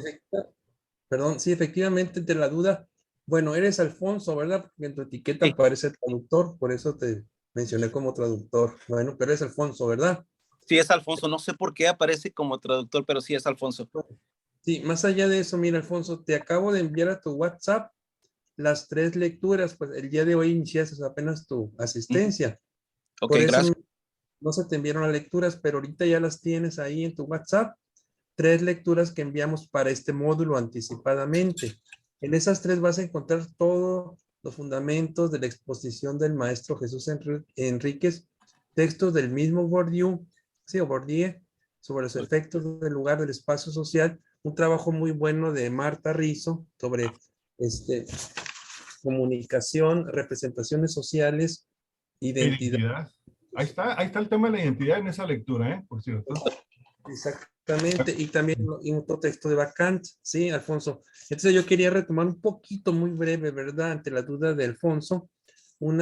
perdón, sí, efectivamente, entre la duda, bueno, eres Alfonso, ¿verdad? Porque en tu etiqueta Sí. aparece traductor, por eso te mencioné como traductor. Bueno, pero eres Alfonso, ¿verdad? Sí, es Alfonso. No sé por qué aparece como traductor, pero sí es Alfonso. Sí, más allá de eso, mira, Alfonso, te acabo de enviar a tu WhatsApp las 3 lecturas, pues el día de hoy iniciaste apenas tu asistencia. Ok, Por eso gracias. no se te enviaron las lecturas, pero ahorita ya las tienes ahí en tu WhatsApp. 3 lecturas que enviamos para este módulo anticipadamente. En esas 3 vas a encontrar todos los fundamentos de la exposición del maestro Jesús Enríquez, textos del mismo Bourdieu, sí, o Bourdieu, sobre los efectos del lugar del espacio social, un trabajo muy bueno de Marta Rizzo sobre comunicación, representaciones sociales, identidad. Identidad. Ahí está el tema de la identidad en esa lectura, ¿eh? Por cierto. Exactamente, y también en otro texto de Vacant, sí, Alfonso. Entonces yo quería retomar un poquito, muy breve, ¿verdad? Ante la duda de Alfonso, un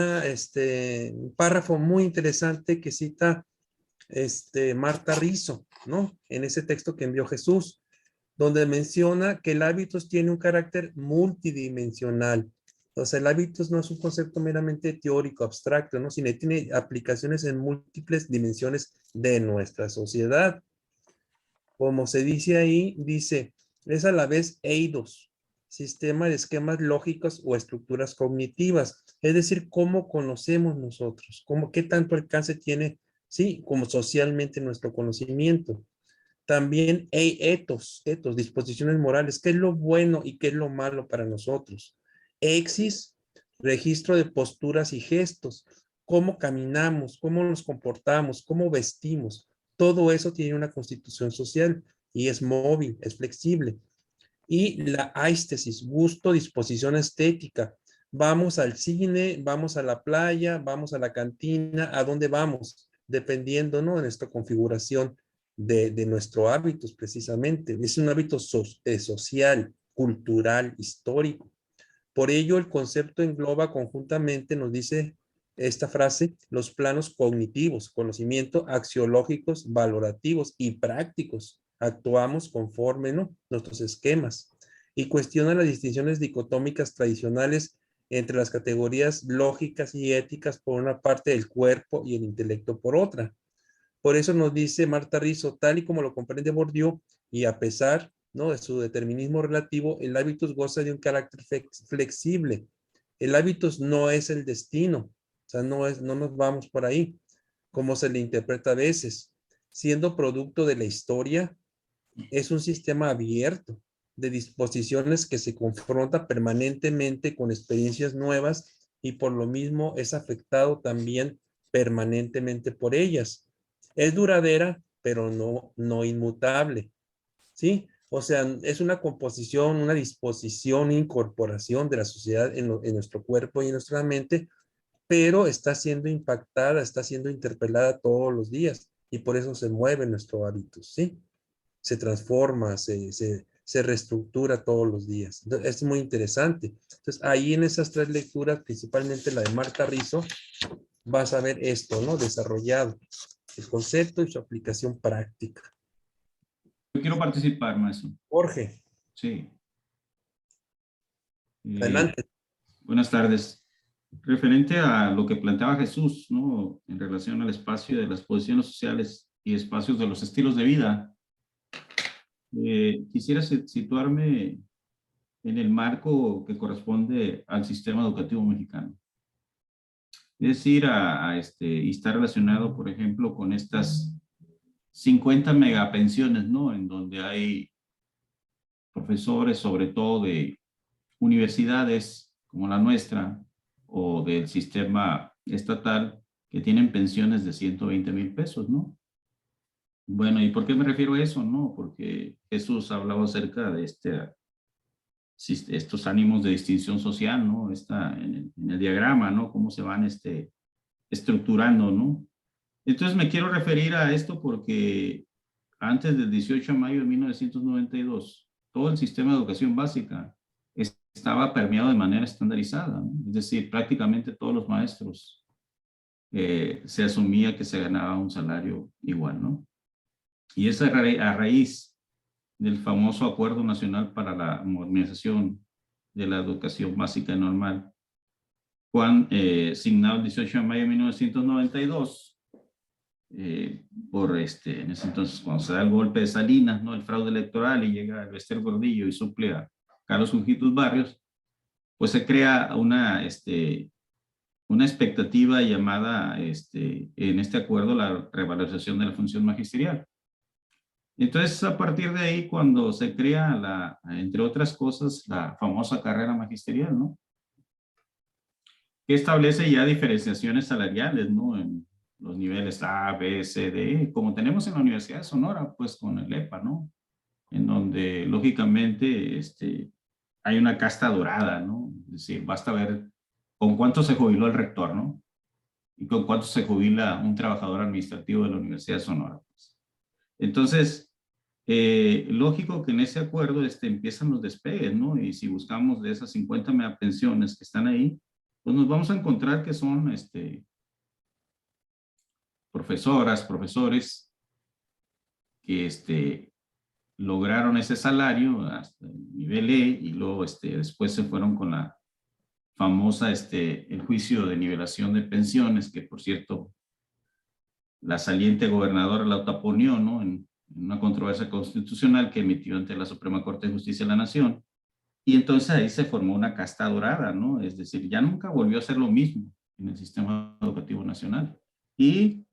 párrafo muy interesante que cita Marta Rizzo, ¿no? En ese texto que envió Jesús, donde menciona que el hábitos tiene un carácter multidimensional. O sea, el hábitos no es un concepto meramente teórico, abstracto, ¿no? Sino que tiene aplicaciones en múltiples dimensiones de nuestra sociedad. Como se dice ahí, dice, es a la vez eidos, sistema de esquemas lógicos o estructuras cognitivas, es decir, cómo conocemos nosotros, qué tanto alcance tiene, sí, como socialmente nuestro conocimiento. También etos, disposiciones morales, qué es lo bueno y qué es lo malo para nosotros. Exis, registro de posturas y gestos, cómo caminamos, cómo nos comportamos, cómo vestimos. Todo eso tiene una constitución social y es móvil, es flexible. Y la aistesis, gusto, disposición estética. Vamos al cine, vamos a la playa, vamos a la cantina, ¿a dónde vamos? Dependiendo, ¿no? De nuestra configuración de nuestros hábitos, precisamente. Es un hábito social, cultural, histórico. Por ello, el concepto engloba conjuntamente, nos dice esta frase, los planos cognitivos, conocimiento, axiológicos, valorativos y prácticos. Actuamos conforme, ¿no? Nuestros esquemas. Y cuestiona las distinciones dicotómicas tradicionales entre las categorías lógicas y éticas por una parte del cuerpo y el intelecto por otra. Por eso nos dice Marta Rizzo, tal y como lo comprende Bourdieu, y a pesar, ¿no?, de su determinismo relativo, el hábitus goza de un carácter flexible. El hábitus no es el destino, o sea, no nos vamos por ahí, como se le interpreta a veces. Siendo producto de la historia, es un sistema abierto de disposiciones que se confronta permanentemente con experiencias nuevas y por lo mismo es afectado también permanentemente por ellas. Es duradera, pero no inmutable, ¿sí? O sea, es una composición, una disposición, incorporación de la sociedad en nuestro cuerpo y en nuestra mente, pero está siendo impactada, está siendo interpelada todos los días y por eso se mueve nuestro hábito, ¿sí? Se transforma, se reestructura todos los días. Entonces, es muy interesante. Entonces, ahí en esas 3 lecturas, principalmente la de Marta Rizzo, vas a ver esto, ¿no? Desarrollado, el concepto y su aplicación práctica. Yo quiero participar, maestro. Jorge, Sí. adelante. Buenas tardes. Referente a lo que planteaba Jesús, ¿no? En relación al espacio de las posiciones sociales y espacios de los estilos de vida, quisiera situarme en el marco que corresponde al sistema educativo mexicano. Es decir, y está relacionado, por ejemplo, con estas 50 megapensiones, ¿no? En donde hay profesores, sobre todo de universidades como la nuestra o del sistema estatal, que tienen pensiones de 120,000 pesos, ¿no? Bueno, ¿y por qué me refiero a eso? No, porque Jesús hablaba acerca de estos ánimos de distinción social, ¿no? En el diagrama, ¿no? Cómo se van estructurando, ¿no? Entonces me quiero referir a esto porque antes del 18 de mayo de 1992, todo el sistema de educación básica estaba permeado de manera estandarizada, ¿no? Es decir, prácticamente todos los maestros se asumía que se ganaba un salario igual, ¿no? Y es a raíz del famoso Acuerdo Nacional para la Modernización de la Educación Básica y Normal, signado el 18 de mayo de 1992, en ese entonces, cuando se da el golpe de Salinas, ¿no? El fraude electoral, y llega Bester Gordillo y suple a Carlos Junjitos Barrios, pues se crea una expectativa llamada, en este acuerdo, la revalorización de la función magisterial. Entonces, a partir de ahí, cuando se crea, entre otras cosas, la famosa carrera magisterial, ¿no? Que establece ya diferenciaciones salariales, ¿no? En los niveles A, B, C, D, como tenemos en la Universidad de Sonora, pues con el EPA, ¿no? En donde, lógicamente, hay una casta dorada, ¿no? Es decir, basta ver con cuánto se jubiló el rector, ¿no? Y con cuánto se jubila un trabajador administrativo de la Universidad de Sonora, pues. Entonces, lógico que en ese acuerdo empiezan los despegues, ¿no? Y si buscamos de esas 50 megapensiones que están ahí, pues nos vamos a encontrar que son profesoras, profesores que lograron ese salario hasta el nivel E, y luego después se fueron con la famosa, el juicio de nivelación de pensiones, que por cierto, la saliente gobernadora la autoponió, ¿no? En una controversia constitucional que emitió ante la Suprema Corte de Justicia de la Nación. Y entonces ahí se formó una casta dorada, ¿no? Es decir, ya nunca volvió a ser lo mismo en el sistema educativo nacional. Y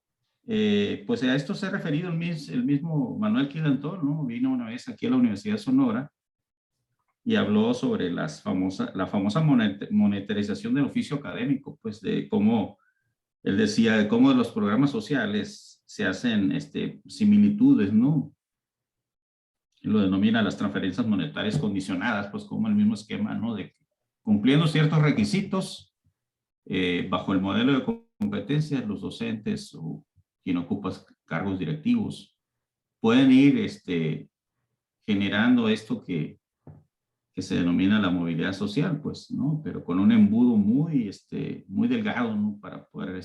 pues a esto se ha referido el mismo Manuel Quilantón, ¿no? Vino una vez aquí a la Universidad de Sonora y habló sobre la famosa monetarización del oficio académico, pues de cómo, él decía, de cómo los programas sociales se hacen similitudes, ¿no? Lo denomina las transferencias monetarias condicionadas, pues como el mismo esquema, ¿no? De que cumpliendo ciertos requisitos, bajo el modelo de competencias, los docentes o quien ocupa cargos directivos pueden ir generando esto que se denomina la movilidad social, pues, ¿no? Pero con un embudo muy delgado, ¿no? Para poder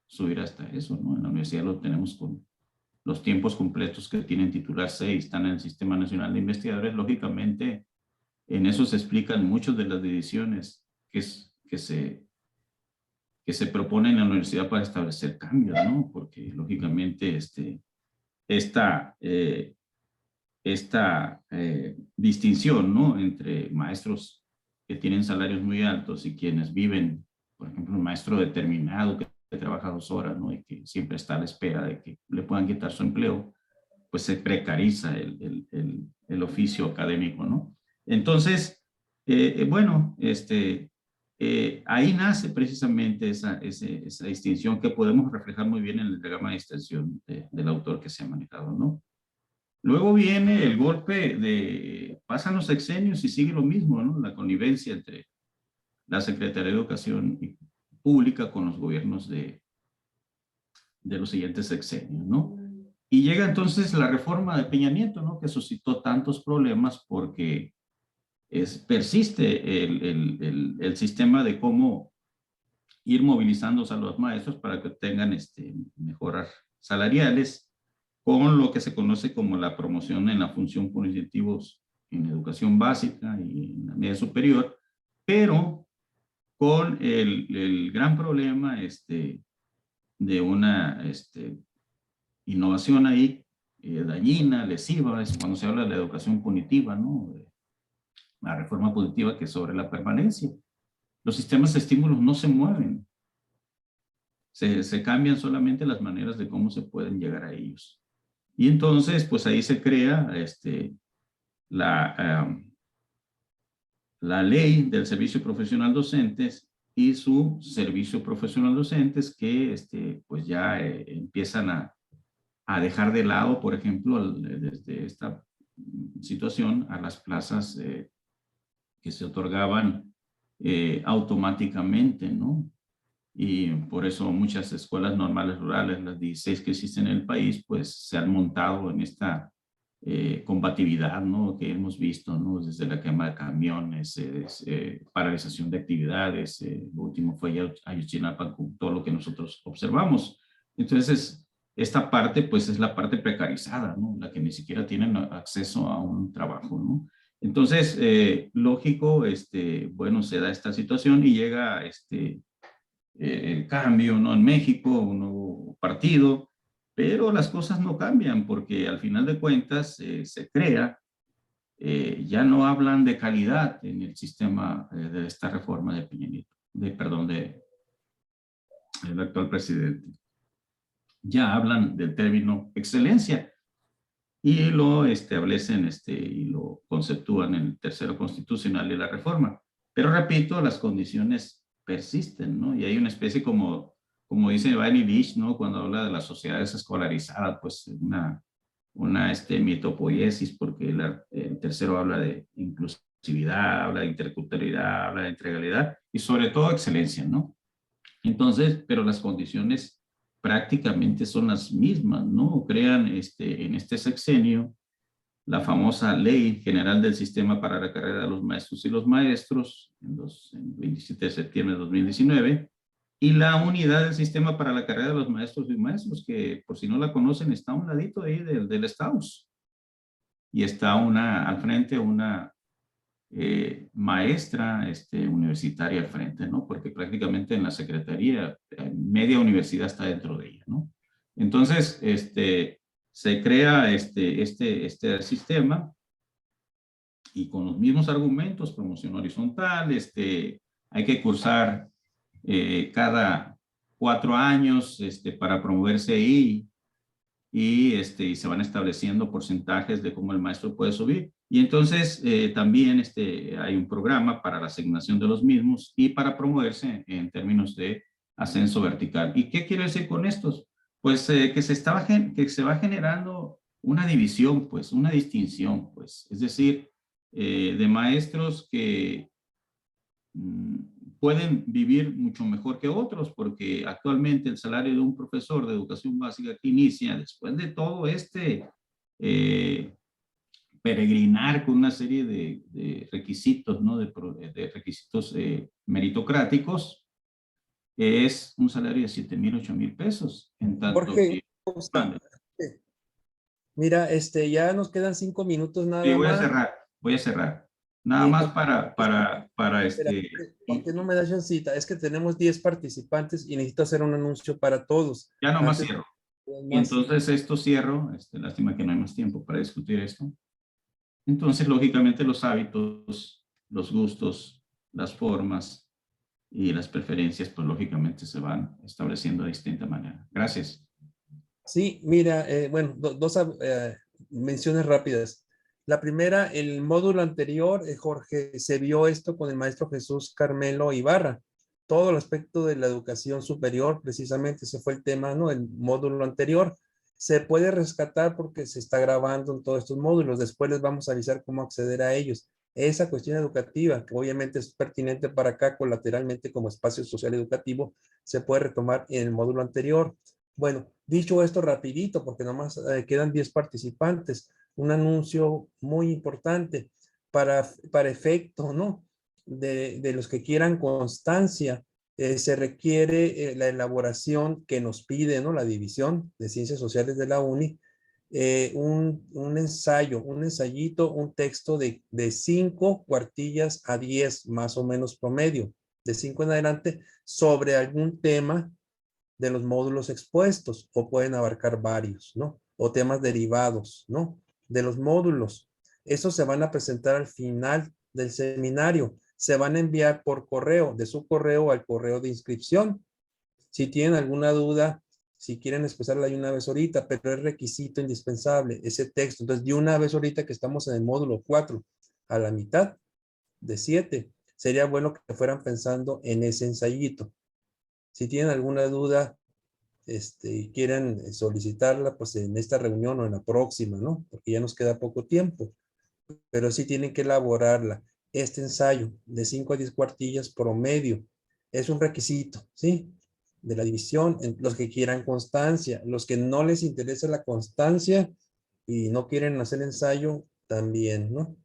subir hasta eso, ¿no? En la universidad lo tenemos con los tiempos completos que tienen titular 6, están en el Sistema Nacional de Investigadores. Lógicamente, en eso se explican muchas de las decisiones que se proponen en la universidad para establecer cambios, ¿no? Porque lógicamente esta distinción, ¿no? Entre maestros que tienen salarios muy altos y quienes viven, por ejemplo, un maestro determinado que trabaja 2 horas, ¿no? Y que siempre está a la espera de que le puedan quitar su empleo, pues se precariza el oficio académico, ¿no? Entonces, bueno, ahí nace precisamente esa distinción que podemos reflejar muy bien en el diagrama de extensión del autor que se ha manejado, ¿no? Luego viene el golpe pasan los sexenios y sigue lo mismo, ¿no? La connivencia entre la Secretaría de Educación Pública con los gobiernos de los siguientes sexenios, ¿no? Y llega entonces la reforma de Peña Nieto, ¿no? Que suscitó tantos problemas porque persiste el sistema de cómo ir movilizándose a los maestros para que obtengan mejoras salariales, con lo que se conoce como la promoción en la función por incentivos en educación básica y en la media superior, pero con el gran problema de una innovación ahí dañina, lesiva, es cuando se habla de la educación punitiva, ¿no? La reforma punitiva, que es sobre la permanencia. Los sistemas de estímulos no se mueven. Se cambian solamente las maneras de cómo se pueden llegar a ellos. Y entonces, pues ahí se crea la ley del servicio profesional docentes y su servicio profesional docentes que pues ya empiezan a dejar de lado, por ejemplo, desde esta situación, a las plazas que se otorgaban automáticamente, ¿no? Y por eso muchas escuelas normales rurales, las 16 que existen en el país, pues se han montado en esta combatividad, ¿no? Que hemos visto, ¿no? Desde la quema de camiones, paralización de actividades, lo último fue Ayotzinapa, todo lo que nosotros observamos. Entonces, esta parte, pues es la parte precarizada, ¿no? La que ni siquiera tienen acceso a un trabajo, ¿no? Entonces, lógico, bueno, se da esta situación y llega el cambio, ¿no? En México, un nuevo partido, pero las cosas no cambian porque al final de cuentas se crea, ya no hablan de calidad en el sistema de esta reforma de Peña Nieto, del actual presidente. Ya hablan del término excelencia y lo establecen y lo conceptúan en el tercero constitucional de la reforma. Pero repito, las condiciones persisten, ¿no? Y hay una especie como dice Iván Illich, ¿no? Cuando habla de las sociedades escolarizadas, pues una mitopoiesis, porque el tercero habla de inclusividad, habla de interculturalidad, habla de integralidad y sobre todo excelencia, ¿no? Entonces, pero las condiciones prácticamente son las mismas, ¿no? Crean en este sexenio la famosa Ley General del Sistema para la Carrera de los Maestros y los Maestros, en 27 de septiembre de 2019, y la Unidad del Sistema para la Carrera de los Maestros y Maestros, que por si no la conocen, está a un ladito ahí del Estados. Y está al frente una maestra universitaria al frente, ¿no? Porque prácticamente en la secretaría, media universidad está dentro de ella, ¿no? Entonces, se crea este sistema y con los mismos argumentos, promoción horizontal, hay que cursar cada 4 años para promoverse ahí y se van estableciendo porcentajes de cómo el maestro puede subir. Y entonces también hay un programa para la asignación de los mismos y para promoverse en términos de ascenso vertical. ¿Y qué quiero decir con estos? Pues que se va generando una división, pues, una distinción, pues, es decir, de maestros que pueden vivir mucho mejor que otros, porque actualmente el salario de un profesor de educación básica que inicia después de todo peregrinar con una serie de requisitos, ¿no? De requisitos meritocráticos, es un salario de 7,000, 8,000 pesos. En tanto Jorge, que, mira, ya nos quedan 5 minutos nada sí, más. voy a cerrar. Nada más para ¿Por qué no me das chancita? Es que tenemos 10 participantes y necesito hacer un anuncio para todos. ya nomás Antes, cierro. Y entonces esto cierro, lástima que no hay más tiempo para discutir esto. Entonces, lógicamente, los hábitos, los gustos, las formas y las preferencias, pues lógicamente se van estableciendo de distinta manera. Gracias. Sí, mira, bueno, dos menciones rápidas. La primera, el módulo anterior, Jorge, se vio esto con el maestro Jesús Carmelo Ibarra. Todo el aspecto de la educación superior, precisamente ese fue el tema, ¿no? El módulo anterior. Se puede rescatar porque se está grabando en todos estos módulos. Después les vamos a avisar cómo acceder a ellos. Esa cuestión educativa, que obviamente es pertinente para acá colateralmente como espacio social educativo, se puede retomar en el módulo anterior. Bueno, dicho esto rapidito, porque nomás quedan 10 participantes, un anuncio muy importante para efecto, ¿no? De los que quieran constancia, se requiere la elaboración que nos pide, ¿no? La División de Ciencias Sociales de la UNI, un ensayo, un ensayito, un texto de 5 cuartillas a 10, más o menos promedio, de 5 en adelante, sobre algún tema de los módulos expuestos, o pueden abarcar varios, ¿no? O temas derivados, ¿no? De los módulos. Esos se van a presentar al final del seminario. Se van a enviar por correo, de su correo al correo de inscripción. Si tienen alguna duda, si quieren expresarla de una vez ahorita, pero es requisito indispensable ese texto. Entonces, de una vez ahorita que estamos en el módulo 4, a la mitad de 7, sería bueno que fueran pensando en ese ensayito. Si tienen alguna duda y quieren solicitarla, pues en esta reunión o en la próxima, ¿no? Porque ya nos queda poco tiempo, pero sí tienen que elaborarla. este ensayo de 5 a 10 cuartillas promedio. Es un requisito, ¿sí? De la división, los que quieran constancia, los que no les interesa la constancia y no quieren hacer ensayo, también, ¿no?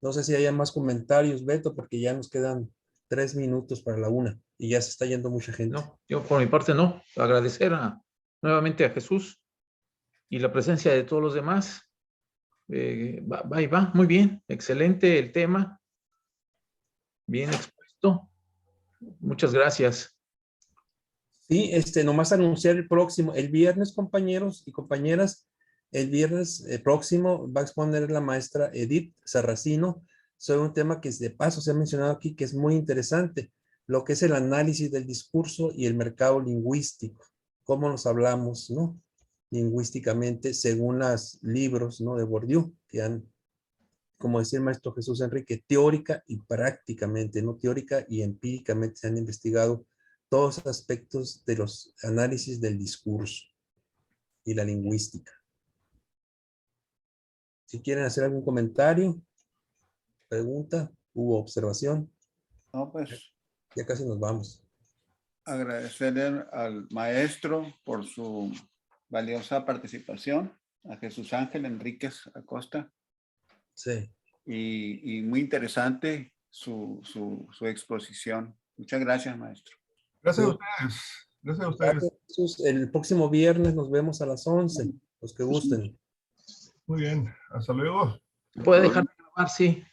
No sé si haya más comentarios, Beto, porque ya nos quedan 3 minutos para la 1 y ya se está yendo mucha gente. No, yo por mi parte no. Agradecer nuevamente a Jesús y la presencia de todos los demás. Va y va, muy bien, excelente el tema, bien expuesto. Muchas gracias. Sí, nomás anunciar el próximo, el viernes, compañeros y compañeras, el viernes próximo va a exponer la maestra Edith Sarracino sobre un tema que de paso se ha mencionado aquí, que es muy interesante, lo que es el análisis del discurso y el mercado lingüístico, cómo nos hablamos, ¿no? Lingüísticamente, según los libros, ¿no? De Bourdieu, que han, como decía el maestro Jesús Enrique, teórica y prácticamente, no teórica y empíricamente se han investigado todos los aspectos de los análisis del discurso y la lingüística. Si quieren hacer algún comentario, pregunta, hubo observación. No, pues Ya casi nos vamos. agradecerle al maestro por su valiosa participación, a Jesús Ángel Enríquez Acosta. Sí. Y muy interesante su exposición. Muchas gracias, maestro. Gracias a Sí. ustedes. Gracias a ustedes. Gracias, Jesús. El próximo viernes nos vemos a las 11, los que gusten. Muy bien. Hasta luego. ¿Puede dejar de grabar? Sí.